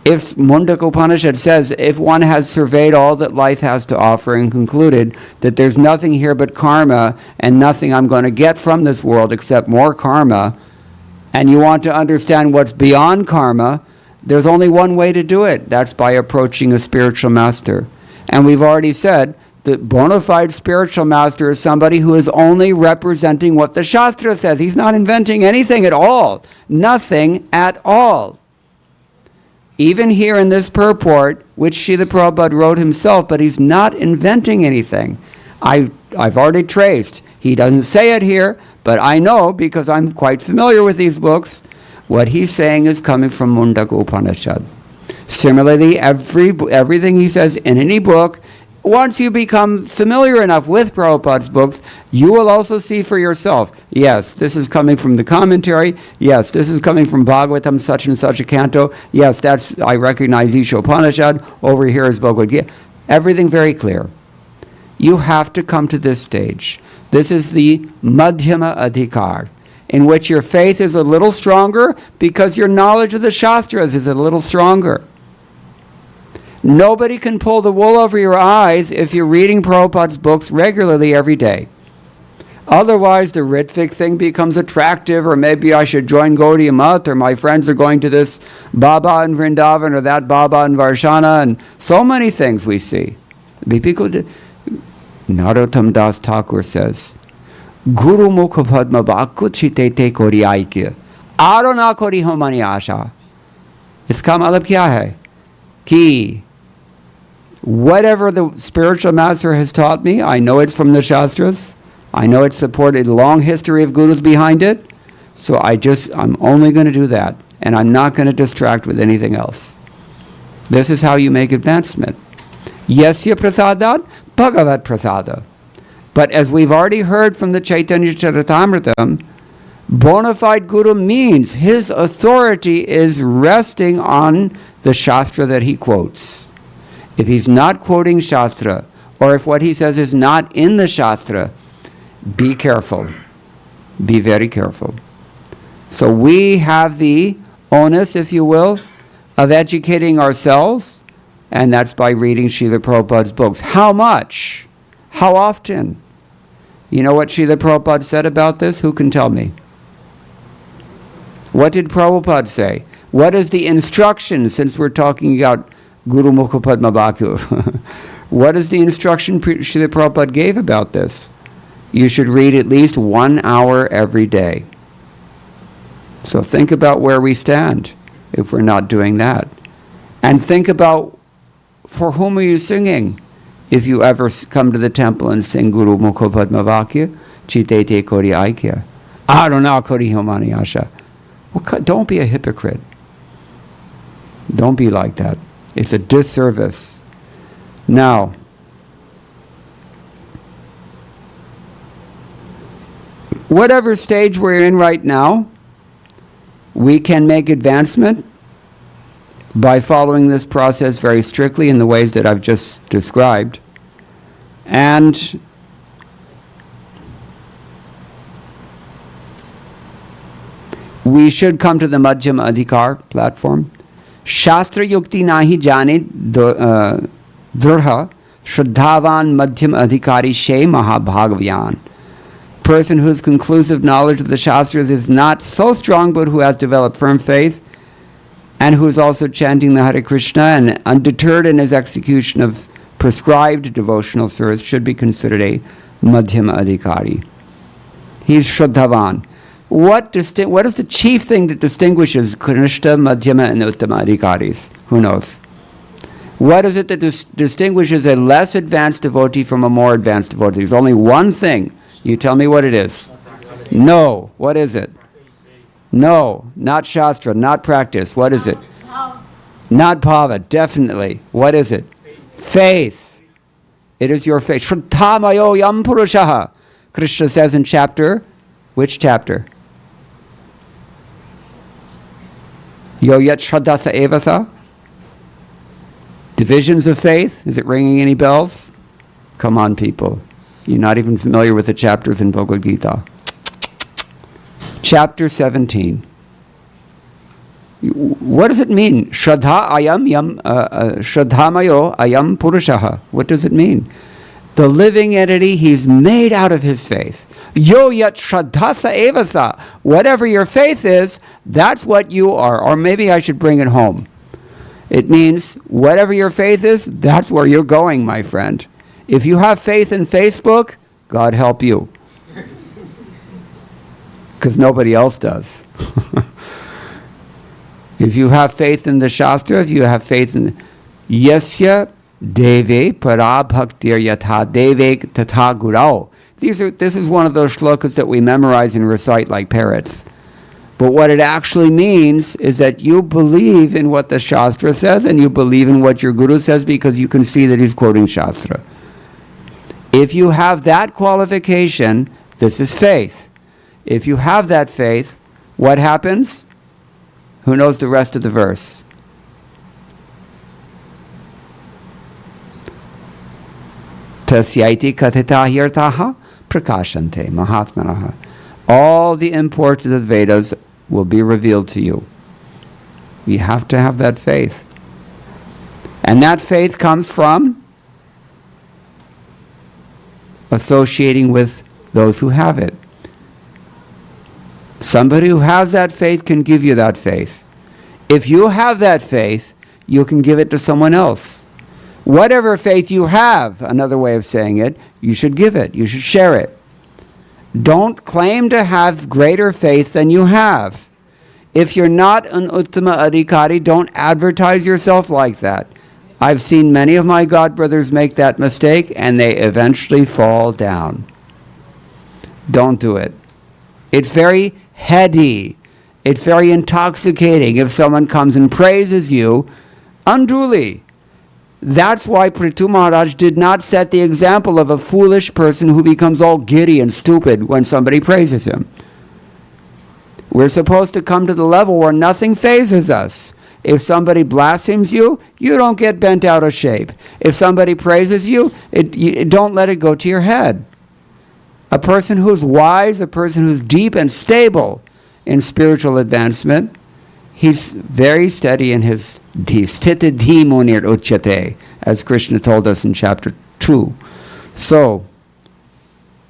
If Mundaka Upanishad says, if one has surveyed all that life has to offer and concluded that there's nothing here but karma and nothing I'm going to get from this world except more karma, and you want to understand what's beyond karma, there's only one way to do it. That's by approaching a spiritual master. And we've already said, the bona fide spiritual master is somebody who is only representing what the Shastra says. He's not inventing anything at all. Nothing at all. Even here in this purport, which Srila Prabhupada wrote himself, but he's not inventing anything. I've already traced. He doesn't say it here, but I know because I'm quite familiar with these books. What he's saying is coming from Mundaka Upanishad. Similarly, everything he says in any book, once you become familiar enough with Prabhupada's books, you will also see for yourself, yes, this is coming from the commentary, yes, this is coming from Bhagavatam, such and such a canto, yes, I recognize Isha Upanishad, over here is Bhagavad Gita. Everything very clear. You have to come to this stage. This is the Madhyama Adhikar, in which your faith is a little stronger because your knowledge of the Shastras is a little stronger. Nobody can pull the wool over your eyes if you're reading Prabhupada's books regularly every day. Otherwise, the Ritvik thing becomes attractive, or maybe I should join Gaudiya Math, or my friends are going to this Baba in Vrindavan, or that Baba in Varshana, and so many things we see. Narottam Das Thakur says, Guru Mukha Padma Bhakku Chitete Kori Aikya. Aro na kori ho mani asha. Iska matlab kya hai? Ki whatever the spiritual master has taught me, I know it's from the Shastras. I know it's supported a long history of gurus behind it. So I'm only going to do that. And I'm not going to distract with anything else. This is how you make advancement. Yasya prasadat, bhagavat prasada. But as we've already heard from the Chaitanya Charitamrita, bona fide guru means his authority is resting on the Shastra that he quotes. If he's not quoting Shastra, or if what he says is not in the Shastra, be careful. Be very careful. So we have the onus, if you will, of educating ourselves, and that's by reading Srila Prabhupada's books. How much? How often? You know what Srila Prabhupada said about this? Who can tell me? What did Prabhupada say? What is the instruction, since we're talking about Guru Mukha Padma Bhakku? What is the instruction Srila Prabhupada gave about this? You should read at least 1 hour every day. So think about where we stand if we're not doing that. And think about, for whom are you singing? If you ever come to the temple and sing Guru Mukha Padma Bhakku, Chitete Kori Aikya, Aruna Kori Homani Asha. Don't be a hypocrite. Don't be like that. It's a disservice. Now, whatever stage we're in right now, we can make advancement by following this process very strictly in the ways that I've just described. And we should come to the Madhyam Adhikar platform. Shastra Yukti Nahi Jane Drha Shraddhavan Madhyam Adhikari She Mahabhagavyan. Person whose conclusive knowledge of the Shastras is not so strong, but who has developed firm faith, and who is also chanting the Hare Krishna and undeterred in his execution of prescribed devotional service, should be considered a Madhyam Adhikari. He's Shraddhavan. What is the chief thing that distinguishes Kanishta, Madhyama, and Uttama Adhikaris? Who knows? What is it that distinguishes a less advanced devotee from a more advanced devotee? There's only one thing. You tell me what it is. No. What is it? No. Not Shastra, not practice. What is it? Not Bhava, definitely. What is it? Faith. It is your faith. Shraddhamayo yam purushaha. Krishna says in chapter, which chapter? Yo yat shraddhasa evasa. Divisions of faith. Is it ringing any bells? Come on, people. You're not even familiar with the chapters in Bhagavad Gita. Chapter 17. What does it mean? Shraddha ayam yam shraddhamayo ayam purushaha. What does it mean? The living entity, he's made out of his faith. Yo yat shraddhasa evasa. Whatever your faith is, that's what you are. Or maybe I should bring it home. It means whatever your faith is, that's where you're going, my friend. If you have faith in Facebook, God help you. Because nobody else does. If you have faith in the Shastra, if you have faith in Yasya Deve Para Bhaktir Yatha Deve Tatha Gurao. This is one of those shlokas that we memorize and recite like parrots. But what it actually means is that you believe in what the Shastra says, and you believe in what your Guru says because you can see that he's quoting Shastra. If you have that qualification, this is faith. If you have that faith, what happens? Who knows the rest of the verse? Tasyaiti kathita hirtaha prakashante mahatmanaha. All the import of the Vedas will be revealed to you. You have to have that faith. And that faith comes from associating with those who have it. Somebody who has that faith can give you that faith. If you have that faith, you can give it to someone else. Whatever faith you have, another way of saying it, you should give it. You should share it. Don't claim to have greater faith than you have. If you're not an Uttama Adhikari, don't advertise yourself like that. I've seen many of my godbrothers make that mistake, and they eventually fall down. Don't do it. It's very heady. It's very intoxicating if someone comes and praises you unduly. That's why Prithu Maharaj did not set the example of a foolish person who becomes all giddy and stupid when somebody praises him. We're supposed to come to the level where nothing phases us. If somebody blasphemes you, you don't get bent out of shape. If somebody praises you, don't let it go to your head. A person who's wise, a person who's deep and stable in spiritual advancement, he's very steady in his sthita dhi munir uchyate, as Krishna told us in chapter 2. So,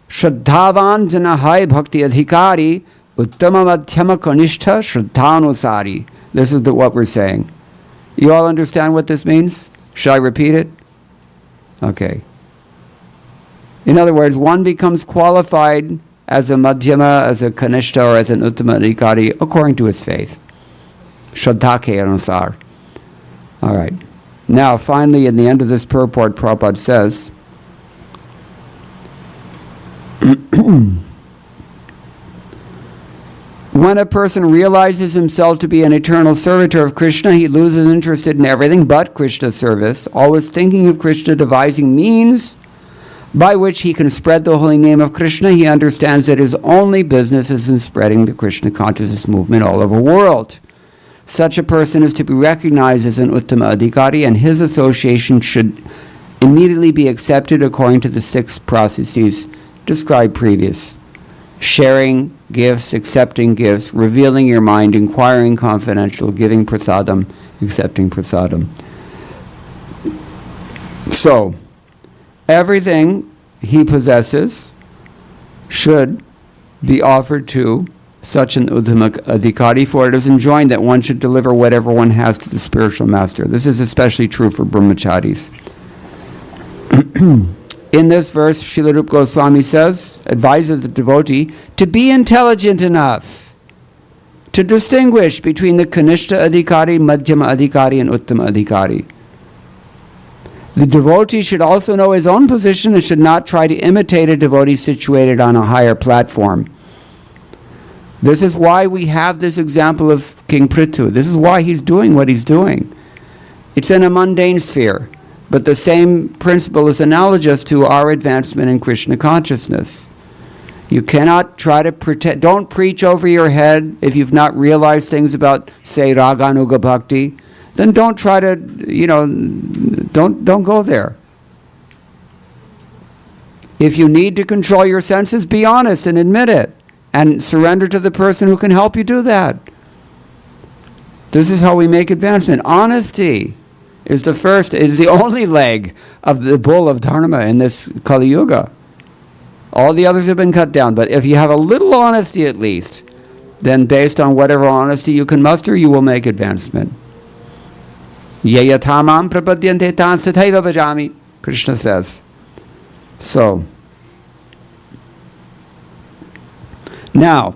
Shraddhavan janahai bhakti adhikari uttama madhyama kanishtha shraddhanusari. This is what we're saying. You all understand what this means? Shall I repeat it? Okay. In other words, one becomes qualified as a madhyama, as a kanishta, or as an uttama adhikari according to his faith. Shraddha ke anusar. All right. Now, finally, in the end of this purport, Prabhupada says, when a person realizes himself to be an eternal servitor of Krishna, he loses interest in everything but Krishna's service, always thinking of Krishna, devising means by which he can spread the holy name of Krishna. He understands that his only business is in spreading the Krishna consciousness movement all over the world. Such a person is to be recognized as an Uttama Adhikari, and his association should immediately be accepted according to the 6 processes described previous. Sharing gifts, accepting gifts, revealing your mind, inquiring confidential, giving prasadam, accepting prasadam. So, everything he possesses should be offered to such an Uttama Adhikari, for it is enjoined that one should deliver whatever one has to the spiritual master. This is especially true for brahmacharis. In this verse, Srila Rupa Goswami says, advises the devotee to be intelligent enough to distinguish between the Kanishta Adhikari, Madhyama Adhikari, and Uttama Adhikari. The devotee should also know his own position and should not try to imitate a devotee situated on a higher platform. This is why we have this example of King Prithu. This is why he's doing what he's doing. It's in a mundane sphere, but the same principle is analogous to our advancement in Krishna consciousness. You cannot try to pretend, don't preach over your head if you've not realized things about, say, Raganuga Bhakti. Then don't try to, don't go there. If you need to control your senses, be honest and admit it. And surrender to the person who can help you do that. This is how we make advancement. Honesty is the only leg of the bull of Dharma in this Kali Yuga. All the others have been cut down, but if you have a little honesty at least, then based on whatever honesty you can muster, you will make advancement. Yayatamam prapadyante tan tathaiva bhajami, Krishna says. So, now,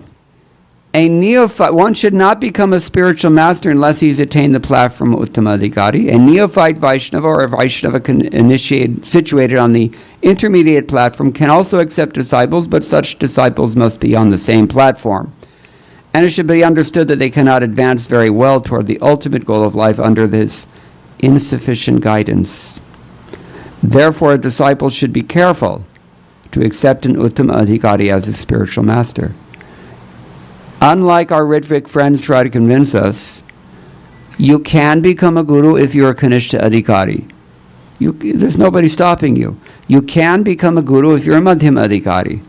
a neophyte, one should not become a spiritual master unless he's attained the platform of Uttama Adhikari. A neophyte Vaishnava or a Vaishnava situated on the intermediate platform can also accept disciples, but such disciples must be on the same platform. And it should be understood that they cannot advance very well toward the ultimate goal of life under this insufficient guidance. Therefore, a disciple should be careful to accept an Uttama Adhikari as a spiritual master. Unlike our Ritvik friends try to convince us, you can become a guru if you're a Kanishta Adhikari. There's nobody stopping you. You can become a guru if you're a Madhyama Adhikari.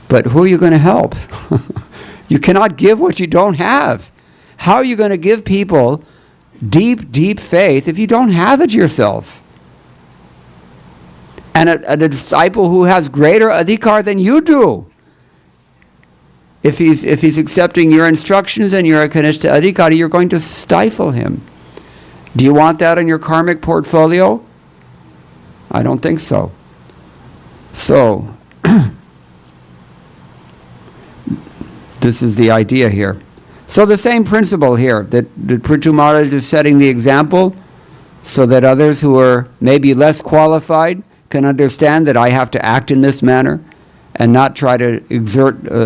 But who are you going to help? You cannot give what you don't have. How are you going to give people deep, deep faith if you don't have it yourself? And a disciple who has greater adhikar than you do, if he's accepting your instructions and you're a kanishta adhikari, you're going to stifle him. Do you want that in your karmic portfolio? I don't think so. So, this is the idea here. So the same principle here, that Prithu Maharaj is setting the example so that others who are maybe less qualified can understand that I have to act in this manner and not try to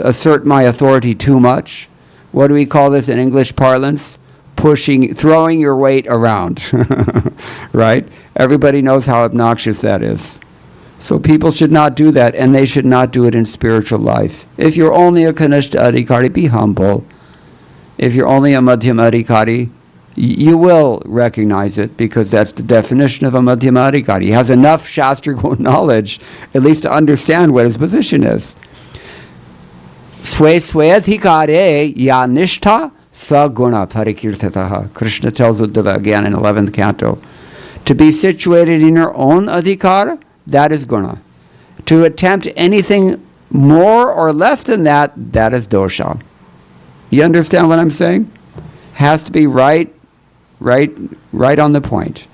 assert my authority too much. What do we call this in English parlance? Throwing your weight around, right? Everybody knows how obnoxious that is. So people should not do that, and they should not do it in spiritual life. If you're only a kanishta adhikari, be humble. If you're only a madhyama adhikari, you will recognize it, because that's the definition of a madhyama adhikari. He has enough shastrical knowledge, at least to understand what his position is. Swe adhikare ya nishtha sa guna parikirtataha. Krishna tells Uddhava again in 11th canto. To be situated in your own adhikara, that is guna. To attempt anything more or less than that, that is dosha. You understand what I'm saying? Has to be right on the point.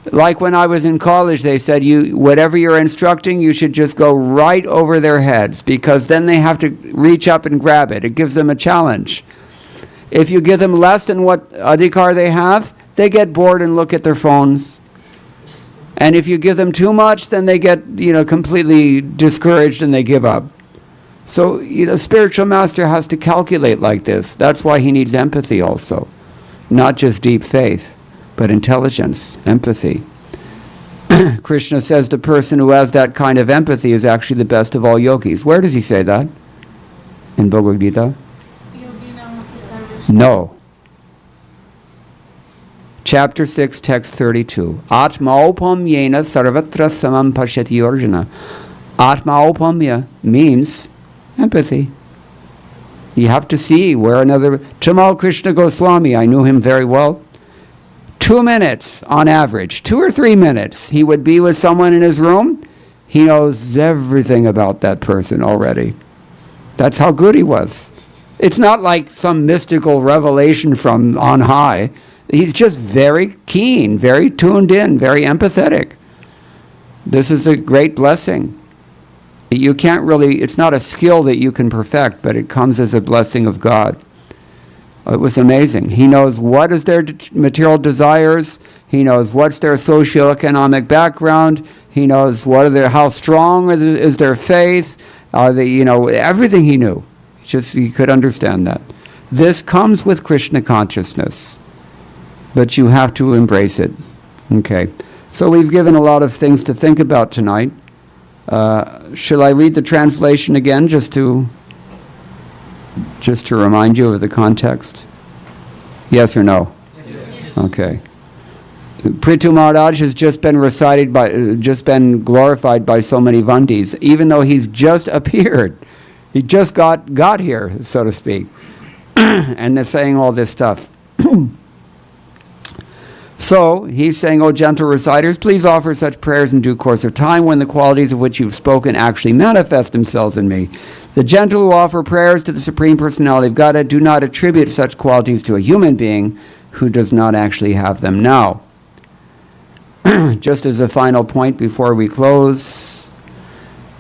Like when I was in college, they said, whatever you're instructing, you should just go right over their heads, because then they have to reach up and grab it. It gives them a challenge. If you give them less than what adhikar they have, they get bored and look at their phones. And if you give them too much, then they get, completely discouraged and they give up. So the spiritual master has to calculate like this. That's why he needs empathy also. Not just deep faith, but intelligence, empathy. Krishna says the person who has that kind of empathy is actually the best of all yogis. Where does he say that? In Bhagavad Gita? No. Chapter 6, text 32. Atmaopamyena sarvatra samam pashyati Arjuna. Atmaopamya means empathy. You have to see where another... Tamal Krishna Goswami, I knew him very well. 2 minutes on average, 2 or 3 minutes, he would be with someone in his room. He knows everything about that person already. That's how good he was. It's not like some mystical revelation from on high. He's just very keen, very tuned in, very empathetic. This is a great blessing. You can't really, it's not a skill that you can perfect, but it comes as a blessing of God. It was amazing. He knows what is their material desires. He knows what's their socioeconomic background. He knows how strong is their faith. Everything he knew. Just he could understand that. This comes with Krishna consciousness, but you have to embrace it. Okay. So we've given a lot of things to think about tonight. Shall I read the translation again, just to remind you of the context? Yes or no? Yes. Okay. Prithu Maharaj has just been glorified by so many Vandis, even though he's just appeared. He just got here, so to speak. And they're saying all this stuff. So, he's saying, O gentle reciters, please offer such prayers in due course of time when the qualities of which you've spoken actually manifest themselves in me. The gentle who offer prayers to the Supreme Personality of Godhead do not attribute such qualities to a human being who does not actually have them now. Just as a final point before we close,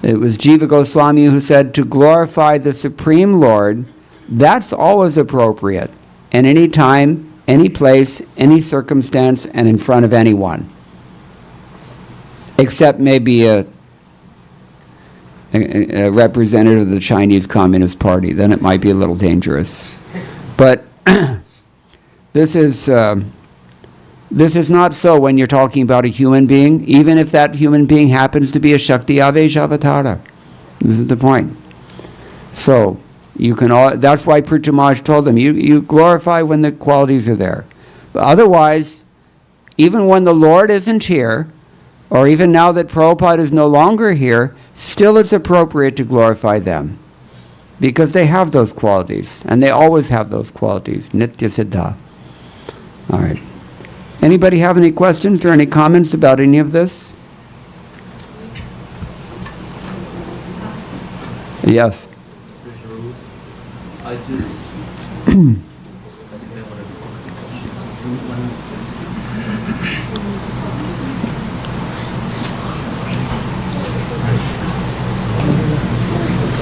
it was Jiva Goswami who said, to glorify the Supreme Lord, that's always appropriate, and any time, any place, any circumstance, and in front of anyone. Except maybe a representative of the Chinese Communist Party. Then it might be a little dangerous. But this is not so when you're talking about a human being, even if that human being happens to be a Shakti Avesh Avatara. This is the point. So, that's why Prithu Maharaj told them, you glorify when the qualities are there. But otherwise, even when the Lord isn't here, or even now that Prabhupada is no longer here, still it's appropriate to glorify them. Because they have those qualities, and they always have those qualities, Nitya Siddha. All right. Anybody have any questions or any comments about any of this? Yes. I just.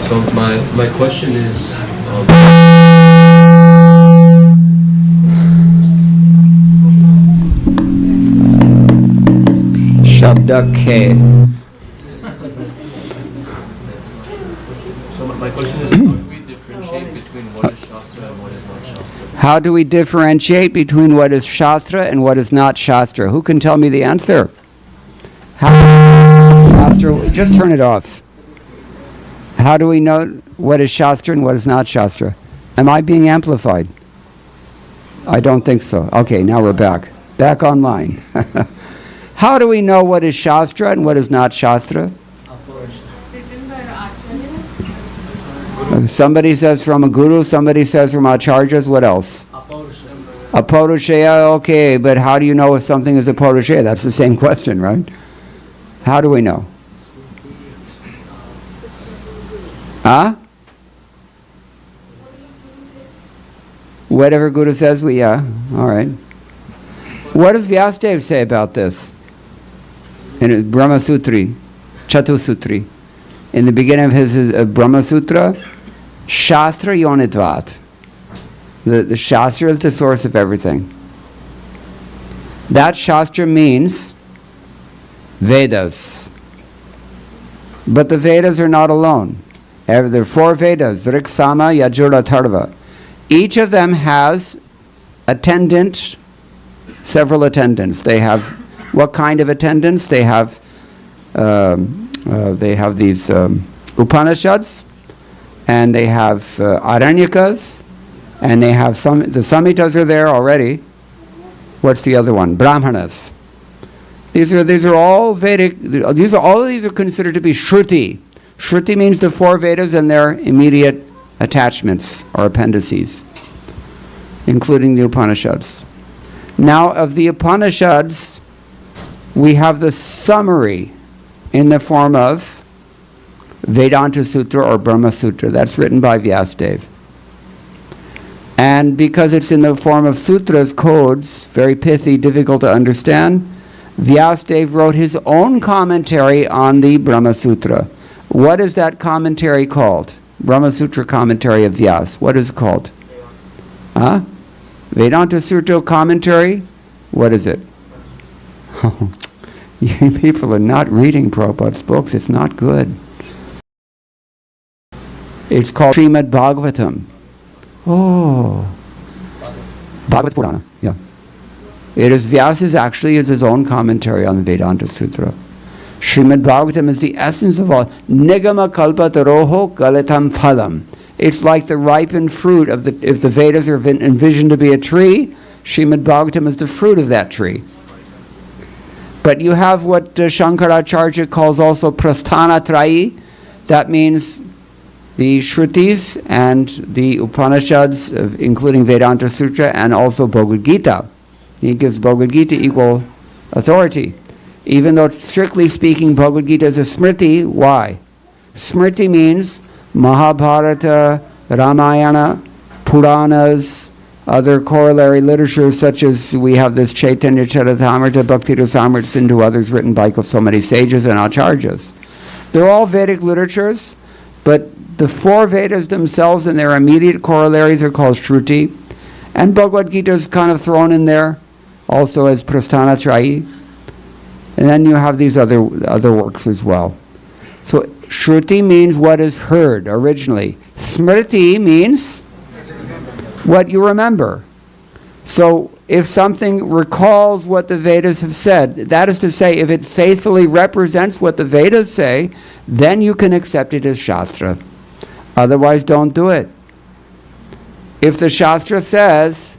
So my question is. Shabda K. So my question is, how do we differentiate between what is Shastra and what is not Shastra? How do we differentiate between what is Shastra and what is not Shastra? Who can tell me the answer? Shastra, just turn it off. How do we know what is Shastra and what is not Shastra? Am I being amplified? I don't think so. Okay, now we're back. Back online. How do we know what is Shastra and what is not Shastra? Somebody says from a guru, somebody says from acharyas, what else? Apaurushaya, okay, but how do you know if something is apaurushaya? That's the same question, right? How do we know? Huh? Whatever guru says, all right. What does Vyasadeva say about this? In Brahma Sutri, Chatusutri. In the beginning of his Brahma Sutra, Shastra Yonitvat. The Shastra is the source of everything. That Shastra means Vedas. But the Vedas are not alone. There are 4 Vedas, Rik, Sama, Yajur, Atharva. Each of them has attendant, several attendants. They have, what kind of attendants? They have these Upanishads, and they have Aranyakas, and they have the Samhitas are there already. What's the other one? Brahmanas. These are all Vedic. All of these are considered to be Shruti. Shruti means the 4 Vedas and their immediate attachments or appendices, including the Upanishads. Now, of the Upanishads, we have the summary in the form of Vedanta Sutra or Brahma Sutra. That's written by Vyasadeva. And because it's in the form of sutras, codes, very pithy, difficult to understand, Vyasadeva wrote his own commentary on the Brahma Sutra. What is that commentary called? Brahma Sutra commentary of Vyas. What is it called? Huh? Vedanta Sutra commentary? What is it? You people are not reading Prabhupada's books. It's not good. It's called Srimad Bhagavatam. Oh. Bhagavad Purana, yeah. It is Vyasa's actually is his own commentary on the Vedanta Sutra. Srimad Bhagavatam is the essence of all. Nigama kalpataroho galitam phalam. It's like the ripened fruit of if the Vedas are envisioned to be a tree, Srimad Bhagavatam is the fruit of that tree. But you have what Shankaracharya calls also prasthana trayi. That means the Shrutis and the Upanishads, including Vedanta Sutra, and also Bhagavad Gita. He gives Bhagavad Gita equal authority. Even though, strictly speaking, Bhagavad Gita is a smriti. Why? Smriti means Mahabharata, Ramayana, Puranas, other corollary literatures such as we have this Chaitanya Charitamrita, Bhakti Rasamrita Sindhu, others written by so many sages and acharyas. They're all Vedic literatures, but the 4 Vedas themselves and their immediate corollaries are called Shruti. And Bhagavad Gita is kind of thrown in there also as Prasthana Trayi. And then you have these other works as well. So Shruti means what is heard originally. Smriti means what you remember. So if something recalls what the Vedas have said, that is to say, if it faithfully represents what the Vedas say, then you can accept it as Shastra. Otherwise, don't do it. If the Shastra says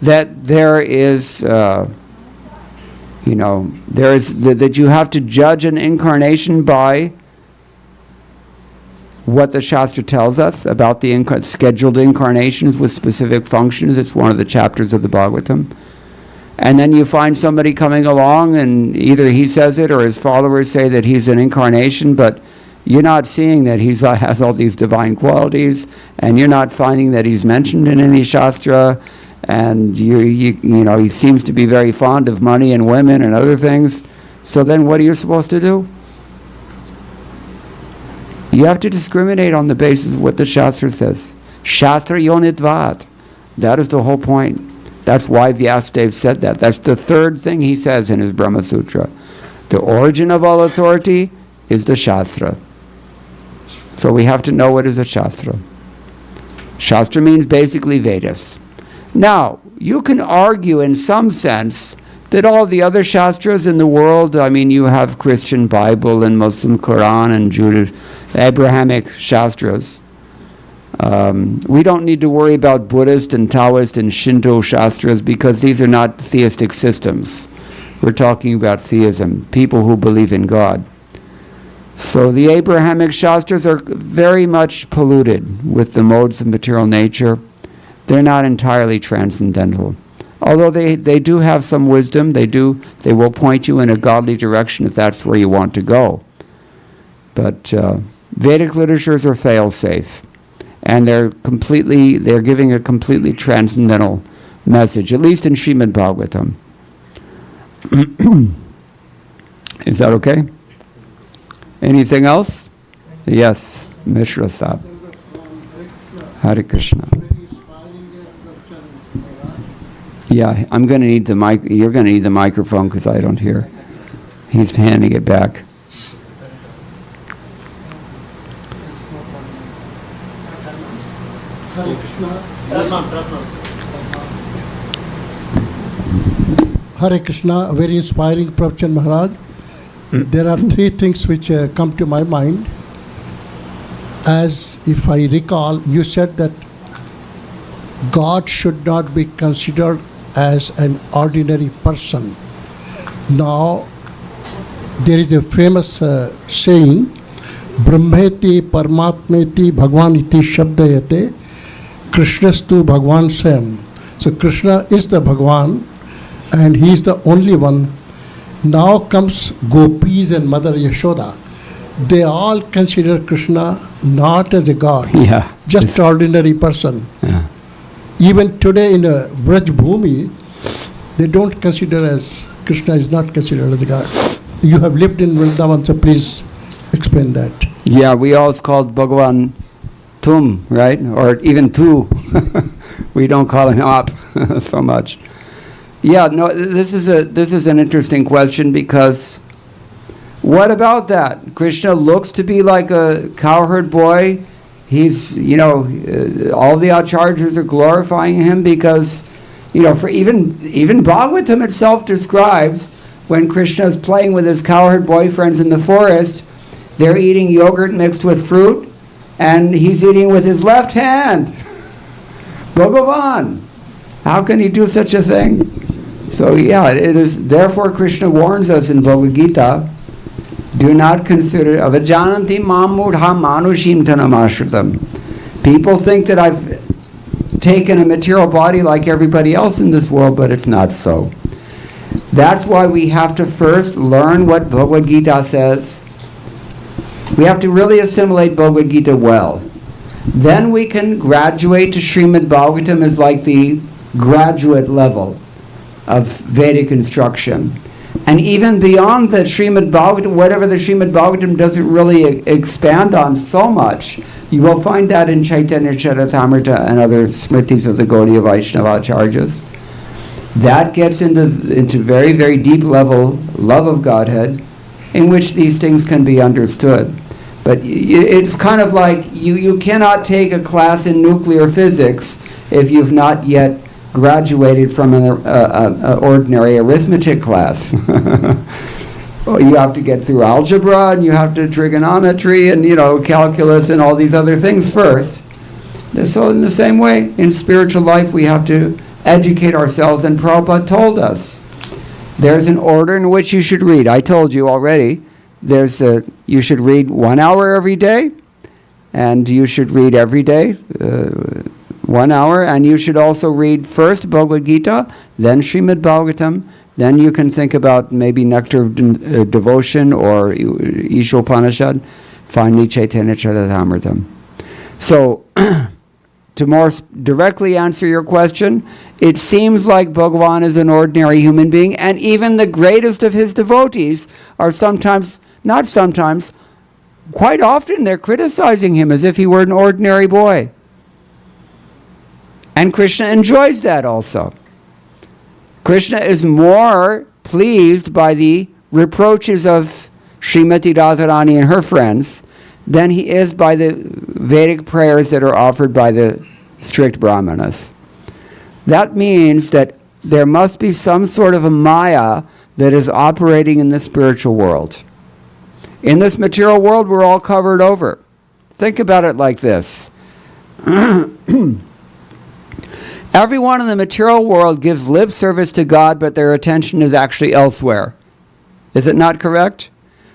that there is, that you have to judge an incarnation by what the Shastra tells us about the scheduled incarnations with specific functions. It's one of the chapters of the Bhagavatam. And then you find somebody coming along and either he says it or his followers say that he's an incarnation, but you're not seeing that he has all these divine qualities, and you're not finding that he's mentioned in any Shastra, and you know, he seems to be very fond of money and women and other things. So then what are you supposed to do? You have to discriminate on the basis of what the Shastra says. Shastra yonitvat. That is the whole point. That's why Vyasadeva said that. That's the third thing he says in his Brahma Sutra. The origin of all authority is the Shastra. So we have to know what is a Shastra. Shastra means basically Vedas. Now, you can argue in some sense that all the other Shastras in the world, I mean, you have Christian Bible and Muslim Quran and Judaism, Abrahamic Shastras. We don't need to worry about Buddhist and Taoist and Shinto Shastras because these are not theistic systems. We're talking about theism, people who believe in God. So the Abrahamic Shastras are very much polluted with the modes of material nature. They're not entirely transcendental. Although they do have some wisdom, they will point you in a godly direction if that's where you want to go. But Vedic literatures are fail-safe. And they're giving a completely transcendental message, at least in Srimad Bhagavatam. Is that okay? Anything else? Yes, Mishra Sahib. Hare Krishna. Yeah, I'm going to need the mic. You're going to need the microphone because I don't hear. He's handing it back. Hare Krishna. Hare Krishna, a very inspiring Prabhupada Maharaj. There are three things which come to my mind. As if I recall, you said that God should not be considered as an ordinary person. Now, there is a famous saying, Brahmeti Paramatmeti Bhagwan iti Shabdayate Krishnastu Bhagwan Swayam. So Krishna is the Bhagwan and he is the only one. Now comes Gopis and Mother Yashoda. They all consider Krishna not as a god, just ordinary person. Yeah. Even today in a Braj Bhumi, they don't consider as, Krishna is not considered as a god. You have lived in Vrindavan, so please explain that. Yeah, we always called Bhagavan Tum, right? Or even Tu. We don't call him up so much. Yeah, no, this is an interesting question because what about that? Krishna looks to be like a cowherd boy. He's, all the acharyas are glorifying him because, for even Bhagavatam itself describes when Krishna is playing with his cowherd boyfriends in the forest, they're eating yogurt mixed with fruit, and he's eating with his left hand. Bhagavan, how can he do such a thing? So it is, therefore Krishna warns us in Bhagavad Gita, do not consider, avajananti mamudha manushim tanamashritam. People think that I've taken a material body like everybody else in this world, but it's not so. That's why we have to first learn what Bhagavad Gita says. We have to really assimilate Bhagavad Gita well. Then we can graduate to Srimad Bhagavatam as like the graduate level of Vedic instruction. And even beyond the Srimad Bhagavatam, whatever the Srimad Bhagavatam doesn't really expand on so much, you will find that in Chaitanya Charitamrita and other smritis of the Gaudiya Vaishnava Acharyas. That gets into very, very deep level love of Godhead, in which these things can be understood. But it's kind of like you cannot take a class in nuclear physics if you've not yet graduated from an ordinary arithmetic class. You have to get through algebra, and you have to trigonometry, and calculus, and all these other things first. So in the same way, in spiritual life, we have to educate ourselves, and Prabhupada told us there's an order in which you should read. I told you already. You should read 1 hour every day, and you should read every day 1 hour, and you should also read first Bhagavad Gita, then Srimad Bhagavatam, then you can think about maybe Nectar of Devotion or Ishopanishad, finally Chaitanya Charitamrita. So, to more directly answer your question, it seems like Bhagavan is an ordinary human being, and even the greatest of his devotees are sometimes, not sometimes, quite often they're criticizing him as if he were an ordinary boy. And Krishna enjoys that also. Krishna is more pleased by the reproaches of Srimati Radharani and her friends than he is by the Vedic prayers that are offered by the strict Brahmanas. That means that there must be some sort of a Maya that is operating in the spiritual world. In this material world, we're all covered over. Think about it like this. Everyone in the material world gives lip service to God, but their attention is actually elsewhere. Is it not correct?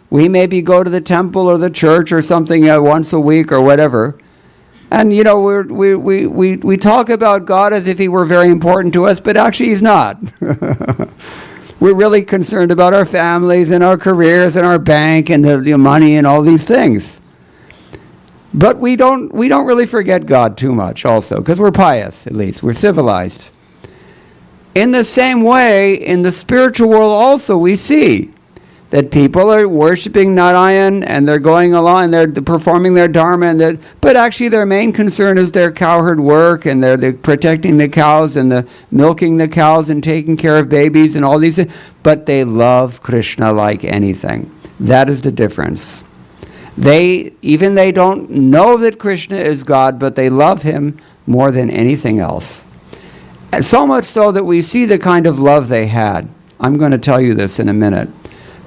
We maybe go to the temple or the church or something once a week or whatever, and you know we talk about God as if he were very important to us, but actually he's not. We're really concerned about our families and our careers and our bank and the money and all these things. But we don't really forget God too much also, because we're pious, at least. We're civilized. In the same way, in the spiritual world also, we see that people are worshipping Narayan and they're going along and they're performing their dharma, but actually their main concern is their cowherd work, and they're protecting the cows and the milking the cows and taking care of babies and all these things. But they love Krishna like anything. That is the difference. They don't know that Krishna is God, but they love him more than anything else. And so much so that we see the kind of love they had. I'm going to tell you this in a minute.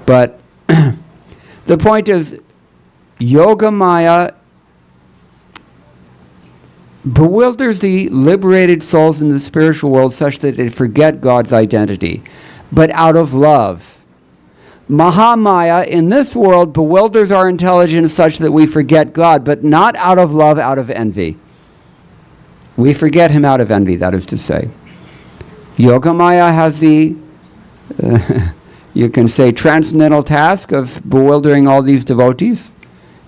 But the point is, Yoga Maya bewilders the liberated souls in the spiritual world such that they forget God's identity, but out of love. Mahamaya in this world bewilders our intelligence such that we forget God, but not out of love, out of envy. We forget him out of envy, that is to say. Yogamaya has the, you can say, transcendental task of bewildering all these devotees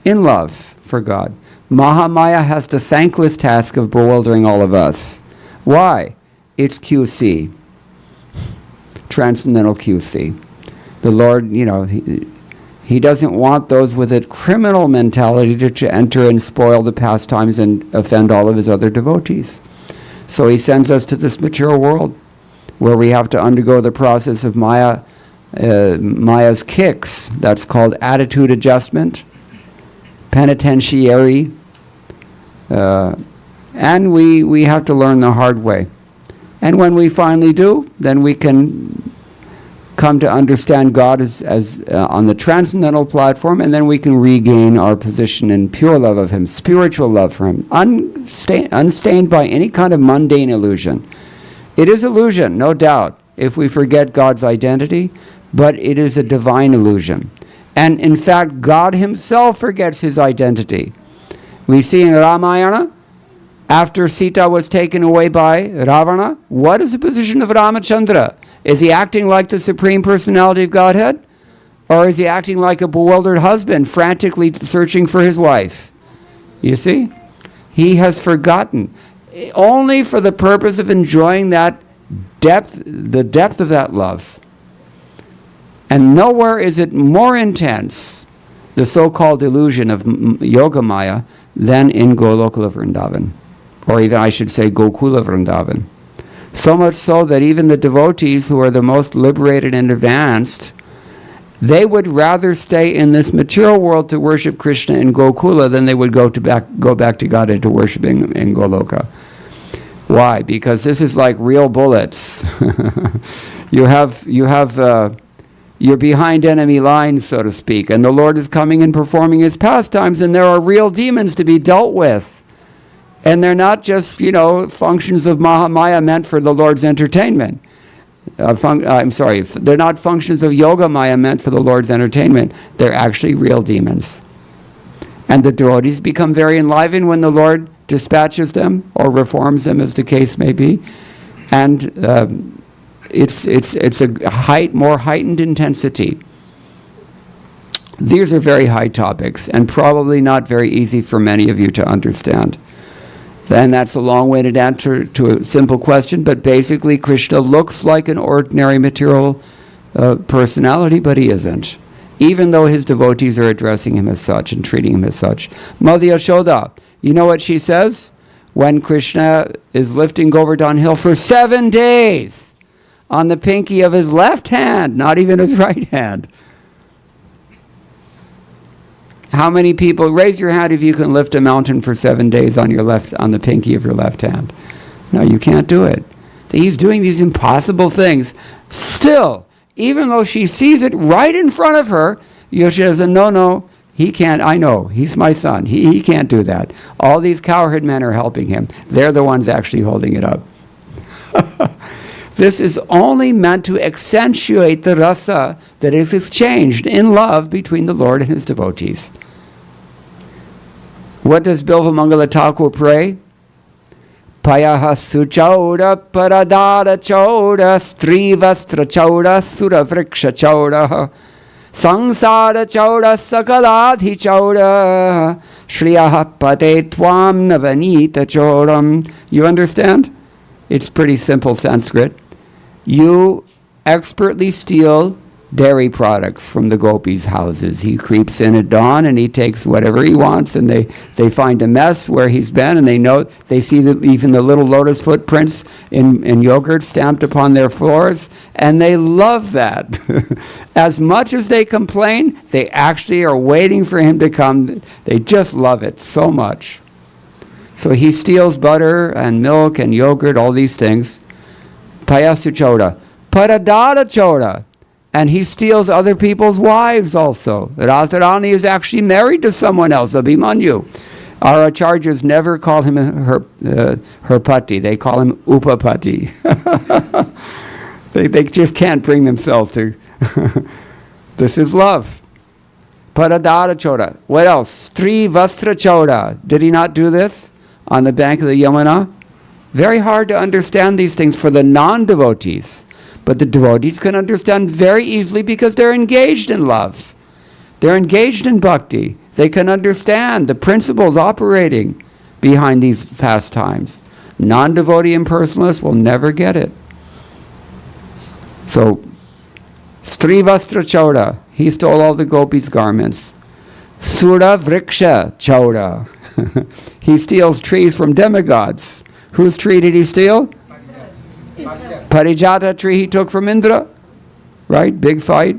in love for God. Mahamaya has the thankless task of bewildering all of us. Why? It's QC. Transcendental QC. The Lord, he doesn't want those with a criminal mentality to enter and spoil the pastimes and offend all of his other devotees. So he sends us to this material world where we have to undergo the process of Maya's kicks. That's called attitude adjustment, penitentiary, and we have to learn the hard way. And when we finally do, then we can come to understand God as on the transcendental platform, and then we can regain our position in pure love of him, spiritual love for him, unstained by any kind of mundane illusion. It is illusion, no doubt, if we forget God's identity, but it is a divine illusion. And in fact, God himself forgets his identity. We see in Ramayana, after Sita was taken away by Ravana, what is the position of Ramachandra? Is he acting like the Supreme Personality of Godhead? Or is he acting like a bewildered husband frantically searching for his wife? You see? He has forgotten. Only for the purpose of enjoying that depth, the depth of that love. And nowhere is it more intense, the so-called illusion of Yogamaya, than in Goloka Vrindavan. Or even, I should say, Gokula Vrindavan. So much so that even the devotees who are the most liberated and advanced, they would rather stay in this material world to worship Krishna in Gokula than they would go back to God and to worshiping in Goloka. Why? Because this is like real bullets. You're behind enemy lines, so to speak, and the Lord is coming and performing his pastimes, and there are real demons to be dealt with. And they're not just, functions of Mahamaya meant for the Lord's entertainment. They're not functions of Yoga Maya meant for the Lord's entertainment. They're actually real demons. And the devotees become very enlivened when the Lord dispatches them or reforms them, as the case may be. And it's a more heightened intensity. These are very high topics and probably not very easy for many of you to understand. And that's a long-winded answer to a simple question, but basically Krishna looks like an ordinary material personality, but he isn't, even though his devotees are addressing him as such and treating him as such. Mother Yashoda, you know what she says? When Krishna is lifting Govardhan Hill for 7 days on the pinky of his left hand, not even his right hand. How many people, raise your hand if you can lift a mountain for 7 days on the pinky of your left hand. No, you can't do it. He's doing these impossible things. Still, even though she sees it right in front of her, Yashoda says, no, he can't. I know, he's my son. He can't do that. All these cowherd men are helping him. They're the ones actually holding it up. This is only meant to accentuate the rasa that is exchanged in love between the Lord and his devotees. What does Bilvamangala Thakur pray? Payaha suchauda paradara chauda strivastra chauda suravriksha chauda sangsara chauda sakaladhi chauda shriyaha pate tvam navanita chaudam. You understand? It's pretty simple Sanskrit. You expertly steal dairy products from the gopis' houses. He creeps in at dawn and he takes whatever he wants, and they find a mess where he's been, and they see even the little lotus footprints in yogurt stamped upon their floors, and they love that. As much as they complain, they actually are waiting for him to come. They just love it so much. So he steals butter and milk and yogurt, all these things. Payasu choda. Paradara choda. And he steals other people's wives also. Radharani is actually married to someone else, Abhimanyu. Our acharyas never call him her pati. They call him upapati. They just can't bring themselves to. This is love. Paradara choda. What else? Stri vastra choda. Did he not do this on the bank of the Yamuna? Very hard to understand these things for the non-devotees. But the devotees can understand very easily because they're engaged in love. They're engaged in bhakti. They can understand the principles operating behind these pastimes. Non-devotee impersonalists will never get it. So, Strivastra Chauda, he stole all the gopis' garments. Sura Vriksha Chauda, he steals trees from demigods. Whose tree did he steal? Parijata tree he took from Indra, right? Big fight.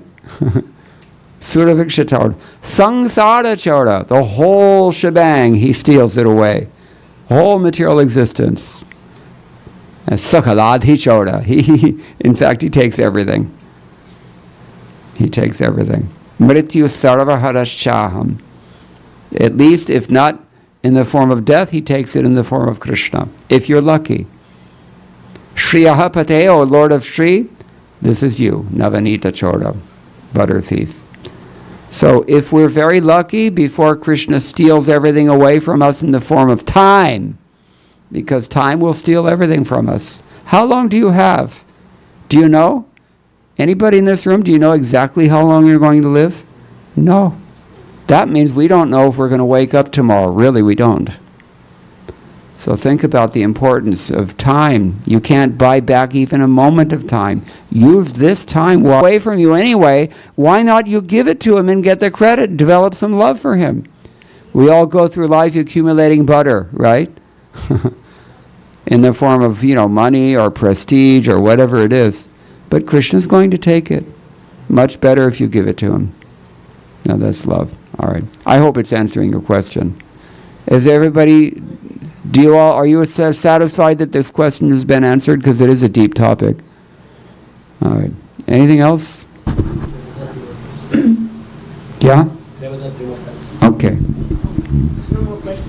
Suraviksha Chauda. Sangsara Chauda, the whole shebang, he steals it away. Whole material existence. And Sakaladhi Chauda, in fact, he takes everything. He takes everything. Mrityu Sarvaharashchaham. At least, if not in the form of death, he takes it in the form of Krishna, if you're lucky. Shriyaha Pateo, Lord of Shri, this is you, Navanita Choda, butter thief. So if we're very lucky, before Krishna steals everything away from us in the form of time, because time will steal everything from us. How long do you have? Do you know? Anybody in this room, do you know exactly how long you're going to live? No. That means we don't know if we're going to wake up tomorrow. Really, we don't. So think about the importance of time. You can't buy back even a moment of time. Use this time away from you anyway. Why not you give it to him and get the credit, develop some love for him? We all go through life accumulating butter, right? In the form of, money or prestige or whatever it is. But Krishna's going to take it. Much better if you give it to him. Now that's love. All right. I hope it's answering your question. Is everybody... are you satisfied that this question has been answered? Because it is a deep topic. All right. Anything else? Yeah? Okay.